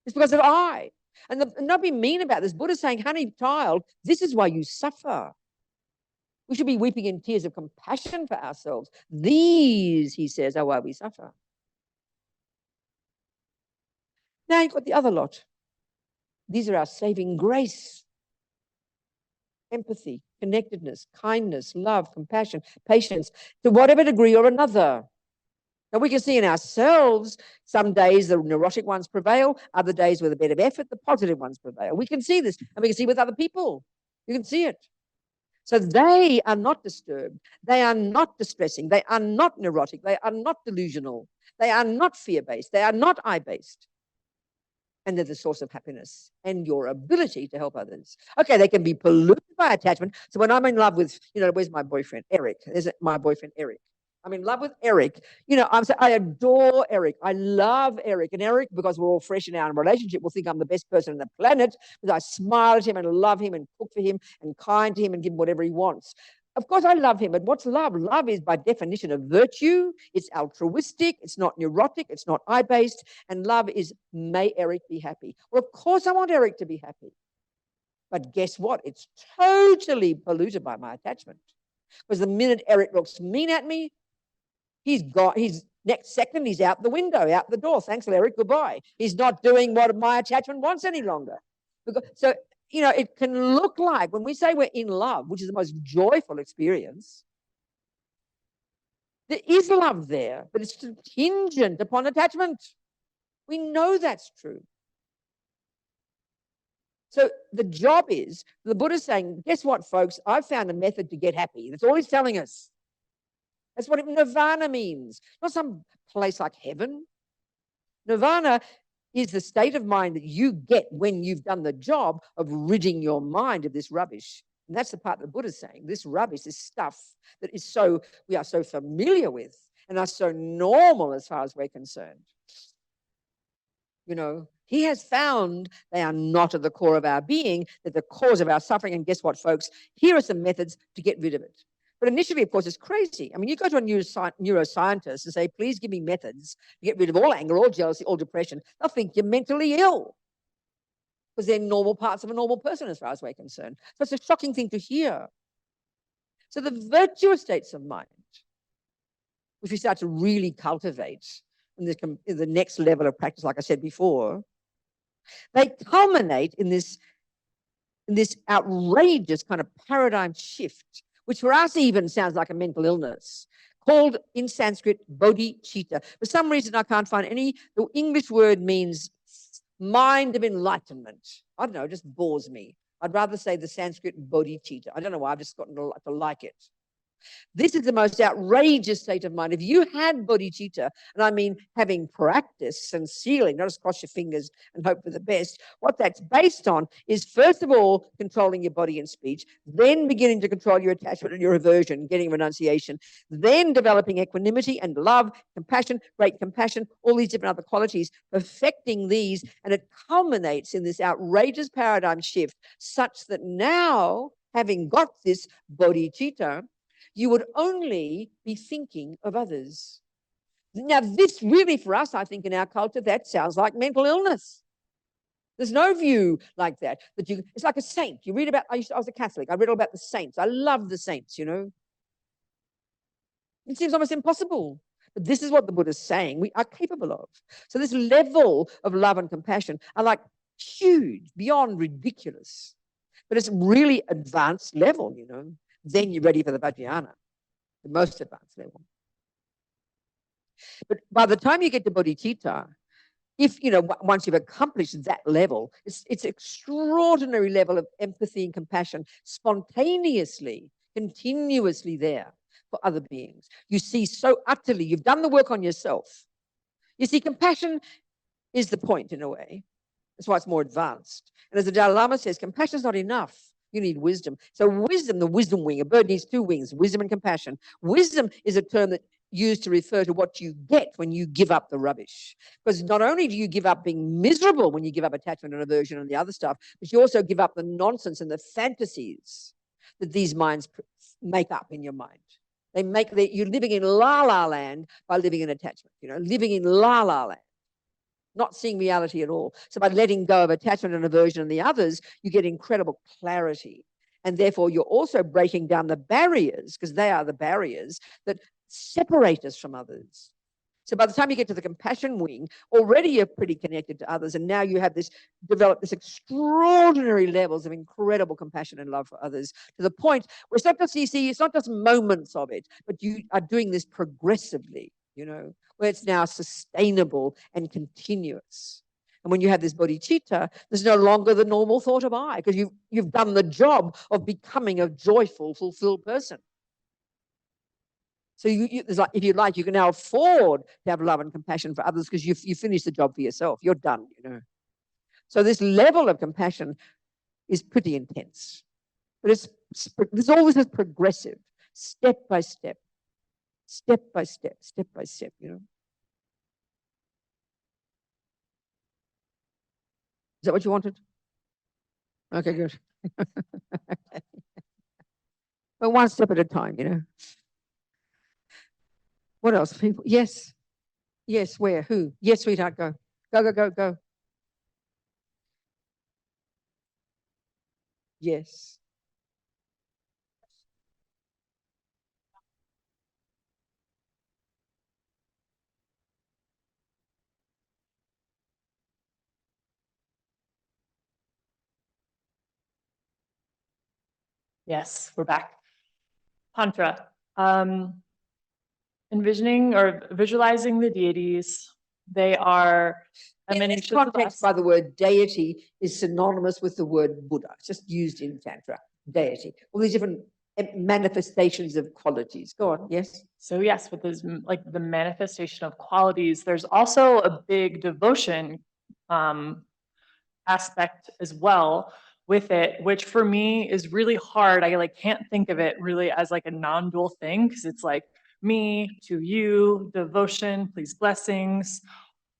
It's because of I. And not be mean about this. Buddha's saying, honey, child, this is why you suffer. We should be weeping in tears of compassion for ourselves. These, he says, are why we suffer. Now you've got the other lot. These are our saving grace. Empathy, connectedness, kindness, love, compassion, patience, to whatever degree or another. Now, we can see in ourselves, some days the neurotic ones prevail, other days with a bit of effort, the positive ones prevail. We can see this, and we can see with other people. You can see it. So they are not disturbed. They are not distressing. They are not neurotic. They are not delusional. They are not fear-based. They are not I-based. And they're the source of happiness and your ability to help others. Okay, they can be polluted by attachment. So when I'm in love with, you know, where's my boyfriend? Eric. There's my boyfriend, Eric. I'm in love with Eric. You know, I adore Eric. I love Eric. And Eric, because we're all fresh in our relationship, will think I'm the best person on the planet because I smile at him and love him and cook for him and kind to him and give him whatever he wants. Of course, I love him, but what's love? Love is by definition a virtue. It's altruistic. It's not neurotic. It's not I-based. And love is, may Eric be happy. Well, of course, I want Eric to be happy. But guess what? It's totally polluted by my attachment. Because the minute Eric looks mean at me, he's next second, he's out the window, out the door. Thanks, Eric, goodbye. He's not doing what my attachment wants any longer. So, you know, it can look like when we say we're in love, which is the most joyful experience, there is love there, but it's contingent upon attachment. We know that's true. So the job is, the Buddha's saying, guess what, folks? I've found a method to get happy. That's all he's telling us. That's what nirvana means. Not some place like heaven. Nirvana is the state of mind that you get when you've done the job of ridding your mind of this rubbish. And that's the part that the Buddha's saying. This rubbish, this stuff that is we are so familiar with and are so normal as far as we're concerned. You know, he has found they are not at the core of our being, they're the cause of our suffering. And guess what, folks? Here are some methods to get rid of it. But initially, of course, it's crazy. I mean, you go to a neuroscientist and say, please give me methods to get rid of all anger, all jealousy, all depression. They'll think you're mentally ill because they're normal parts of a normal person as far as we're concerned. So it's a shocking thing to hear. So the virtuous states of mind, which we start to really cultivate in the next level of practice, like I said before, they culminate in this outrageous kind of paradigm shift, which for us even sounds like a mental illness, called in Sanskrit bodhicitta. For some reason, I can't find any. The English word means mind of enlightenment. I don't know, it just bores me. I'd rather say the Sanskrit bodhicitta. I don't know why, I've just gotten to like it. This is the most outrageous state of mind. If you had bodhicitta, and I mean having practice sincerely, not just cross your fingers and hope for the best, what that's based on is, first of all, controlling your body and speech, then beginning to control your attachment and your aversion, getting renunciation, then developing equanimity and love, compassion, great compassion, all these different other qualities, perfecting these, and it culminates in this outrageous paradigm shift, such that now, having got this bodhicitta, you would only be thinking of others. Now, this really, for us, I think in our culture, that sounds like mental illness. There's no view like that. It's like a saint. You read about, I was a Catholic. I read all about the saints. I love the saints, you know. It seems almost impossible. But this is what the Buddha is saying we are capable of. So this level of love and compassion are like huge, beyond ridiculous. But it's really advanced level, you know. Then you're ready for the Vajrayana, the most advanced level. But by the time you get to bodhicitta, if, you know, once you've accomplished that level, it's extraordinary level of empathy and compassion, spontaneously, continuously there for other beings. You see so utterly, you've done the work on yourself. You see, compassion is the point in a way. That's why it's more advanced. And as the Dalai Lama says, compassion is not enough. You need wisdom. So wisdom, the wisdom wing, a bird needs two wings, wisdom and compassion. Wisdom is a term that used to refer to what you get when you give up the rubbish. Because not only do you give up being miserable when you give up attachment and aversion and the other stuff, but you also give up the nonsense and the fantasies that these minds make up in your mind. You're living in la-la land by living in attachment, you know, living in la-la land. Not seeing reality at all. So by letting go of attachment and aversion and the others, you get incredible clarity. And therefore, you're also breaking down the barriers, because they are the barriers that separate us from others. So by the time you get to the compassion wing, already you're pretty connected to others. And now you have developed this extraordinary levels of incredible compassion and love for others, to the point where it's not just, you see, it's not just moments of it, but you are doing this progressively, you know, where it's now sustainable and continuous. And when you have this bodhicitta, there's no longer the normal thought of I, because you've done the job of becoming a joyful, fulfilled person. So it's like, if you like, you can now afford to have love and compassion for others, because you finished the job for yourself. You're done, you know. So this level of compassion is pretty intense. But this always is progressive, step by step, step by step, step by step, you know. Is that what you wanted? Okay, good. But one step at a time, you know. What else? People? Yes. Yes, where? Who? Yes, sweetheart, go. Go, go, go, go. Yes. Yes, we're back. Tantra. Envisioning or visualizing the deities. They are emanations of Context, by the word deity is synonymous with the word Buddha. It's just used in Tantra, deity. All these different manifestations of qualities. Go on, yes. So yes, with this, like the manifestation of qualities, there's also a big devotion aspect as well with it, which for me is really hard. I like can't think of it really as like a non-dual thing, because it's like me to you, devotion, please blessings.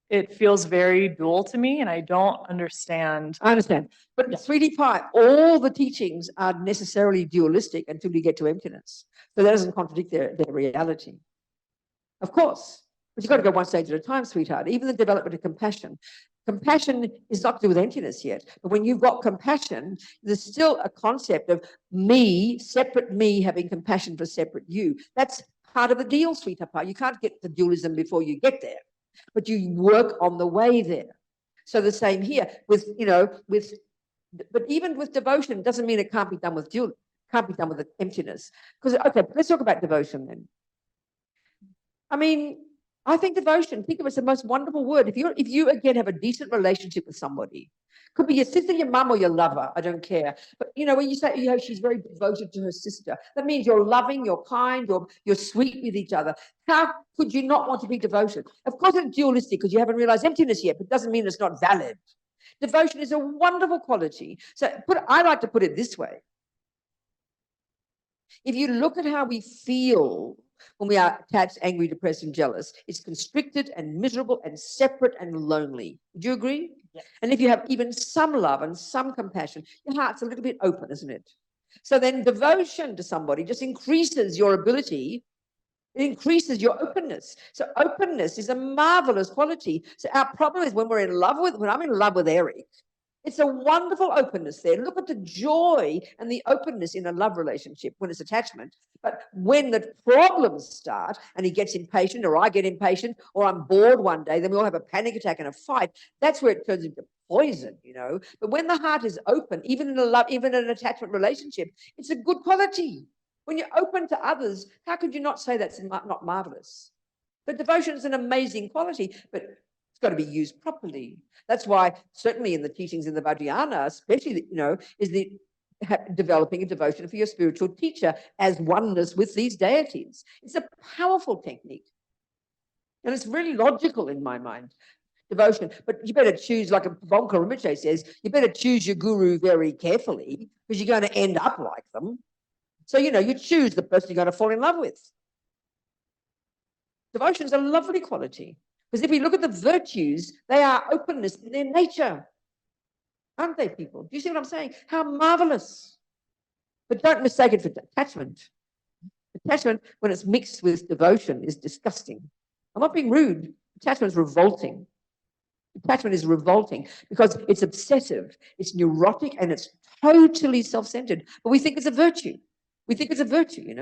It feels very dual to me, and I don't understand. I understand. But sweetie pie, all the teachings are necessarily dualistic until you get to emptiness. So that doesn't contradict their reality. Of course. But you've got to go one stage at a time, sweetheart. Even the development of compassion. Compassion is not to do with emptiness yet. But when you've got compassion, there's still a concept of me, separate me, having compassion for separate you. That's part of the deal, sweetheart pie. You can't get to dualism before you get there. But you work on the way there. So the same here with, but even with devotion doesn't mean it can't be done with dual, can't be done with emptiness. Because, okay, let's talk about devotion then. I mean, I think devotion, think of it as the most wonderful word. If you again have a decent relationship with somebody, could be your sister, your mum, or your lover, I don't care. But when you say, she's very devoted to her sister, that means you're loving, you're kind, you're sweet with each other. How could you not want to be devoted? Of course it's dualistic because you haven't realized emptiness yet, but it doesn't mean it's not valid. Devotion is a wonderful quality. So I like to put it this way. If you look at how we feel when we are attached, angry, depressed, and jealous, it's constricted and miserable and separate and lonely. Would you agree? Yes. And if you have even some love and some compassion, your heart's a little bit open, isn't it? So then devotion to somebody just increases your ability. It increases your openness. So openness is a marvelous quality. So our problem is when I'm in love with Eric, it's a wonderful openness there. Look at the joy and the openness in a love relationship when it's attachment. But when the problems start and he gets impatient, or I get impatient, or I'm bored one day, then we all have a panic attack and a fight. That's where it turns into poison, But when the heart is open, even in an attachment relationship, it's a good quality. When you're open to others, how could you not say that's not marvelous? But devotion is an amazing quality, but it's got to be used properly. That's why, certainly in the teachings in the Vajrayana, especially, is developing a devotion for your spiritual teacher as oneness with these deities. It's a powerful technique. And it's really logical in my mind, devotion. But you better choose, like Bonka Rinpoche says, you better choose your guru very carefully because you're going to end up like them. So, you choose the person you're going to fall in love with. Devotion is a lovely quality. Because if you look at the virtues, they are openness in their nature. Aren't they, people? Do you see what I'm saying? How marvelous. But don't mistake it for attachment. Attachment, when it's mixed with devotion, is disgusting. I'm not being rude. Attachment is revolting. Attachment is revolting because it's obsessive, it's neurotic, and it's totally self-centered. But we think it's a virtue. We think it's a virtue,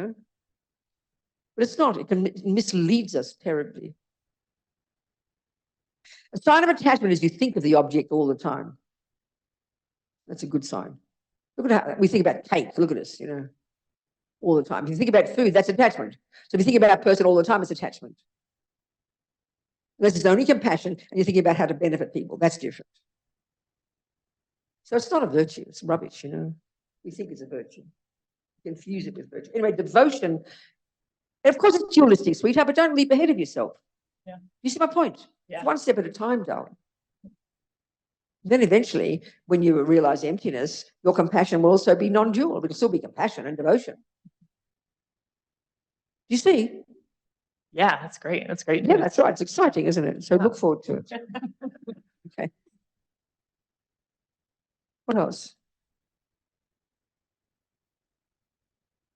But it's not. It misleads us terribly. A sign of attachment is you think of the object all the time. That's a good sign. Look at how we think about cake. Look at us, all the time. If you think about food, that's attachment. So if you think about a person all the time, it's attachment. Unless it's only compassion and you're thinking about how to benefit people, that's different. So it's not a virtue. It's rubbish, We think it's a virtue. Confuse it with virtue. Anyway, devotion, and of course it's dualistic, sweetheart, but don't leap ahead of yourself. Yeah. You see my point? Yeah. It's one step at a time, darling. Then eventually, when you realize emptiness, your compassion will also be non-dual. It'll still be compassion and devotion. You see? Yeah, that's great. That's great. Yeah, that's right. It's exciting, isn't it? So look forward to it. Okay. What else?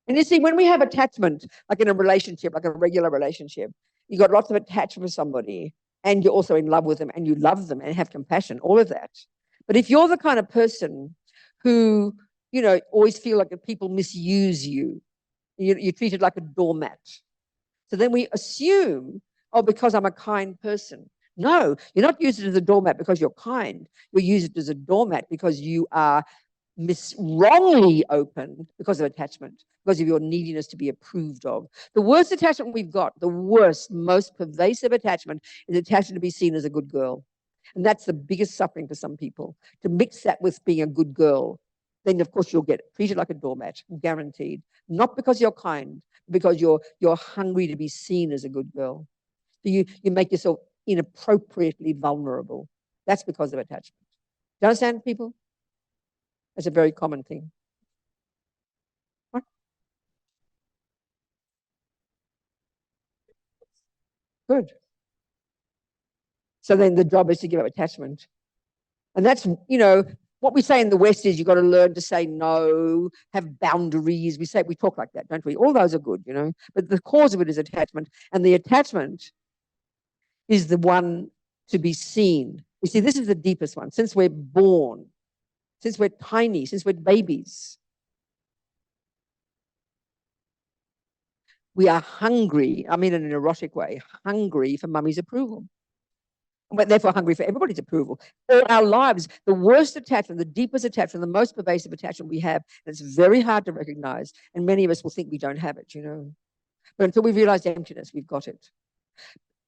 And you see, when we have attachment, like in a relationship, like a regular relationship, you got lots of attachment for somebody, and you're also in love with them, and you love them and have compassion, all of that. But if you're the kind of person who, always feel like people misuse you, you're treated like a doormat. So then we assume, because I'm a kind person. No, you're not used as a doormat because you're kind. You're used as a doormat because you are wrongly open because of attachment, because of your neediness to be approved of. The worst attachment we've got, the worst, most pervasive attachment, is attachment to be seen as a good girl. And that's the biggest suffering for some people, to mix that with being a good girl. then of course you'll get treated like a doormat, guaranteed. Not because you're kind, because you're hungry to be seen as a good girl. So you make yourself inappropriately vulnerable. That's because of attachment. Do you understand, people? That's a very common thing. What? Good. So then the job is to give up attachment. And that's, what we say in the West is you've got to learn to say no, have boundaries. We talk like that, don't we? All those are good, but the cause of it is attachment. And the attachment is the one to be seen. You see, this is the deepest one. Since we're born, since we're tiny, since we're babies, we are hungry, I mean in an erotic way, hungry for mummy's approval. But therefore hungry for everybody's approval. All our lives, the worst attachment, the deepest attachment, the most pervasive attachment we have, and it's very hard to recognize, and many of us will think we don't have it, But until we realize emptiness, we've got it.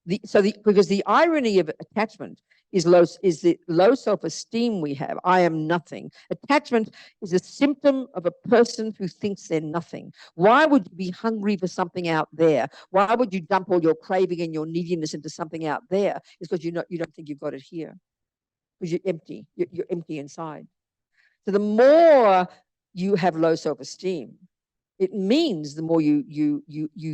Because the irony of attachment is the low self-esteem we have. I am nothing. Attachment is a symptom of a person who thinks they're nothing. Why would you be hungry for something out there? Why would you dump all your craving and your neediness into something out there? It's because you don't think you've got it here. Because you're empty. You're empty inside. So the more you have low self-esteem, it means the more you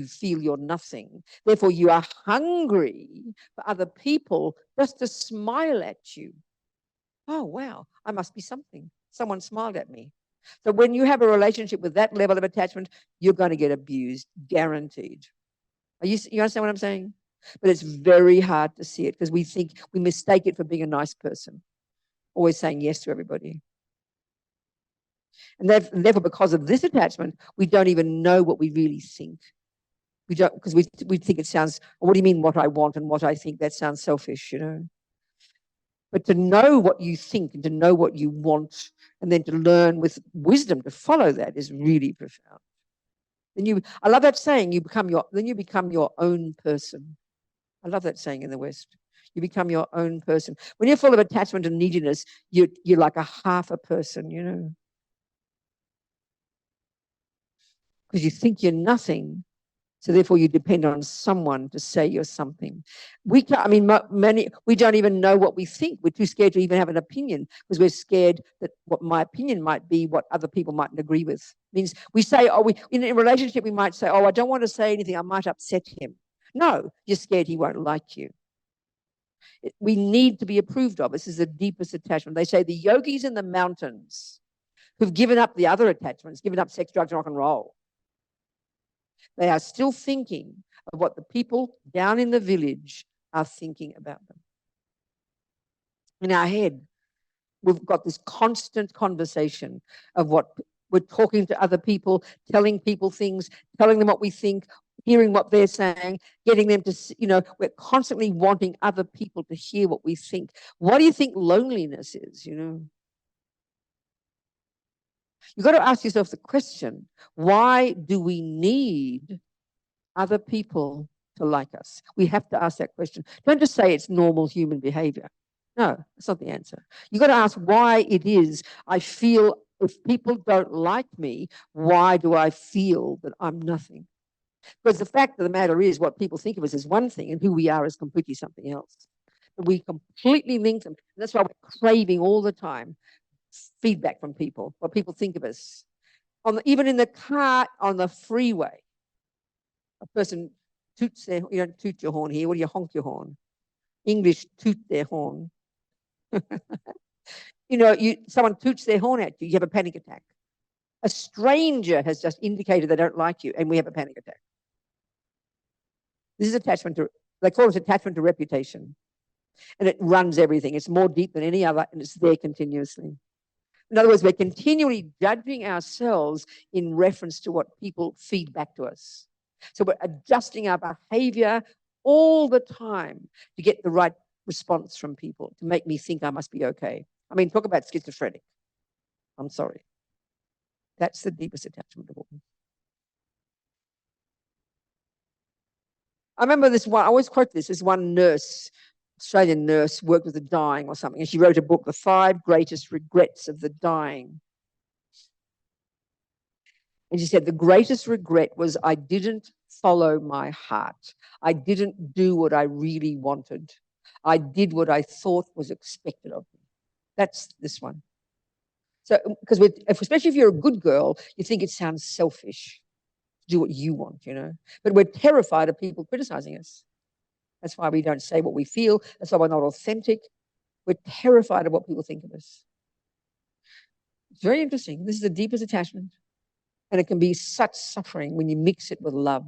feel you're nothing. Therefore, you are hungry for other people just to smile at you. Oh, wow, I must be something. Someone smiled at me. So when you have a relationship with that level of attachment, you're going to get abused, guaranteed. You understand what I'm saying? But it's very hard to see it because we mistake it for being a nice person, always saying yes to everybody. And therefore, because of this attachment, we don't even know what we really think. We don't, because we think it sounds, what do you mean what I want and what I think? That sounds selfish, But to know what you think and to know what you want and then to learn with wisdom to follow that is really profound. I love that saying, then you become your own person. I love that saying in the West. You become your own person. When you're full of attachment and neediness, you're like a half a person, because you think you're nothing. So therefore you depend on someone to say you're something. We don't even know what we think. We're too scared to even have an opinion because we're scared that what my opinion might be, what other people mightn't agree with. It means we say, in a relationship, we might say, I don't want to say anything. I might upset him. No, you're scared he won't like you. We need to be approved of. This is the deepest attachment. They say the yogis in the mountains who've given up the other attachments, given up sex, drugs, rock and roll, they are still thinking of what the people down in the village are thinking about them. In our head, we've got this constant conversation of what we're talking to other people, telling people things, telling them what we think, hearing what they're saying, getting them to, we're constantly wanting other people to hear what we think. What do you think loneliness is, You've got to ask yourself the question, why do we need other people to like us? We have to ask that question. Don't just say it's normal human behavior. No, that's not the answer. You've got to ask why it is I feel if people don't like me, why do I feel that I'm nothing? Because the fact of the matter is what people think of us is one thing and who we are is completely something else. And we completely link them. And that's why we're craving all the time feedback from people, what people think of us. Even in the car, on the freeway, a person toots their, you don't toot your horn here, what do you honk your horn? English, toot their horn. Someone toots their horn at you, you have a panic attack. A stranger has just indicated they don't like you and we have a panic attack. This is attachment to, they call it attachment to reputation. And it runs everything. It's more deep than any other and it's there continuously. In other words, we're continually judging ourselves in reference to what people feed back to us. So we're adjusting our behavior all the time to get the right response from people, to make me think I must be okay. I mean, talk about schizophrenic. I'm sorry. That's the deepest attachment of all. I remember this one, I always quote this one nurse, Australian nurse, worked with the dying or something, and she wrote a book, The 5 Greatest Regrets of the Dying. And she said, the greatest regret was I didn't follow my heart. I didn't do what I really wanted. I did what I thought was expected of me. That's this one. So, because especially if you're a good girl, you think it sounds selfish to do what you want, you know. But we're terrified of people criticizing us. That's why we don't say what we feel. That's why we're not authentic. We're terrified of what people think of us. It's very interesting. This is the deepest attachment. And it can be such suffering when you mix it with love,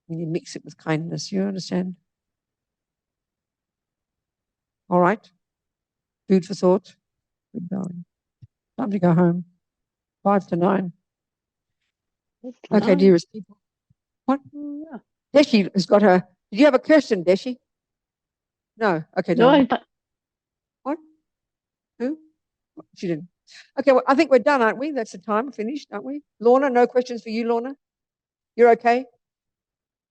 when you mix it with kindness. You understand? All right. Food for thought. Keep going. Time to go home. 5 to 9. Okay, dearest people. What? Yeah. Deshi has got her. Did you have a question, Deshi? No. Okay, No, darling. What? Who? She didn't. Okay, well, I think we're done, aren't we? That's the time. Finished, aren't we? Lorna, no questions for you, Lorna? You're okay?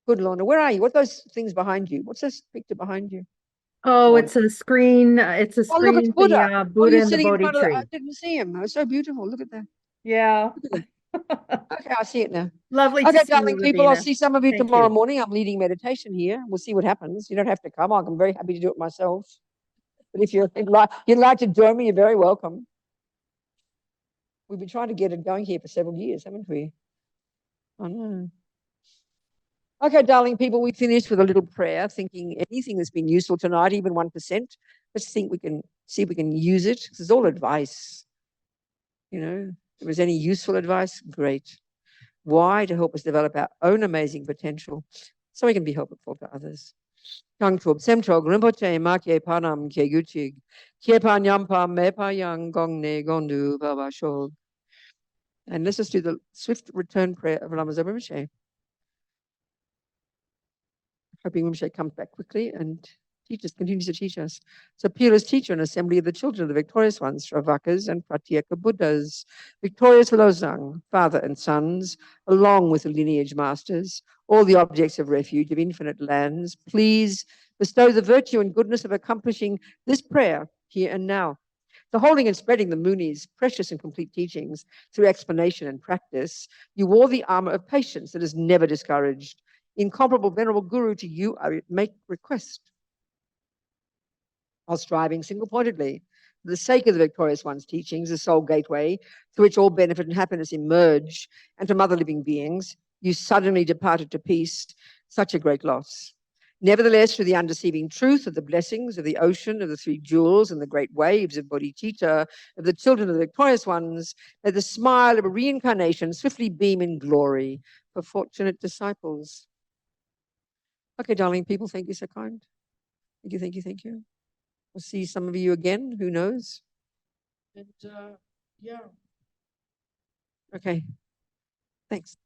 Good, Lorna. Where are you? What are those things behind you? What's this picture behind you? Oh, Lorna? it's a screen. It's a Oh, look, it's screen for the Buddha. Oh, Buddha you're and the sitting in Bodhi front of the, I tree. didn't see him. Oh, so beautiful. Look at that. Yeah. Look at that. Okay, I see it now. Lovely to Okay, see you, darling people, I'll Robina. see some of you Thank tomorrow you. morning. I'm leading meditation here. We'll see what happens. You don't have to come. I'm very happy to do it myself. But if you'd like to join me, you're very welcome. We've been trying to get it going here for several years, haven't we? I know. Okay, darling people, we finished with a little prayer, thinking anything that's been useful tonight, even 1%. Let's think we can see if we can use it. This is all advice. You know, if there was any useful advice, great. Why? To help us develop our own amazing potential so we can be helpful to others. And let's just do the swift return prayer of Lama Yeshe. Hoping Rinpoche comes back quickly and continues to teach us. So Peerless Teacher, an assembly of the children of the victorious ones, Shravakas and Pratyeka Buddhas, victorious Lozang, father and sons, along with the lineage masters, all the objects of refuge of infinite lands, please bestow the virtue and goodness of accomplishing this prayer here and now. So holding and spreading the Muni's precious and complete teachings through explanation and practice, you wore the armor of patience that is never discouraged. Incomparable venerable Guru, to you I make request, while striving single-pointedly for the sake of the victorious one's teachings, the sole gateway through which all benefit and happiness emerge, and from other living beings, you suddenly departed to peace, such a great loss. Nevertheless, through the undeceiving truth of the blessings of the ocean, of the three jewels and the great waves of bodhicitta, of the children of the victorious ones, may the smile of a reincarnation swiftly beam in glory for fortunate disciples. Okay, darling people, thank you so kind. Thank you, thank you, thank you. We'll see some of you again, who knows? And yeah. Okay. Thanks.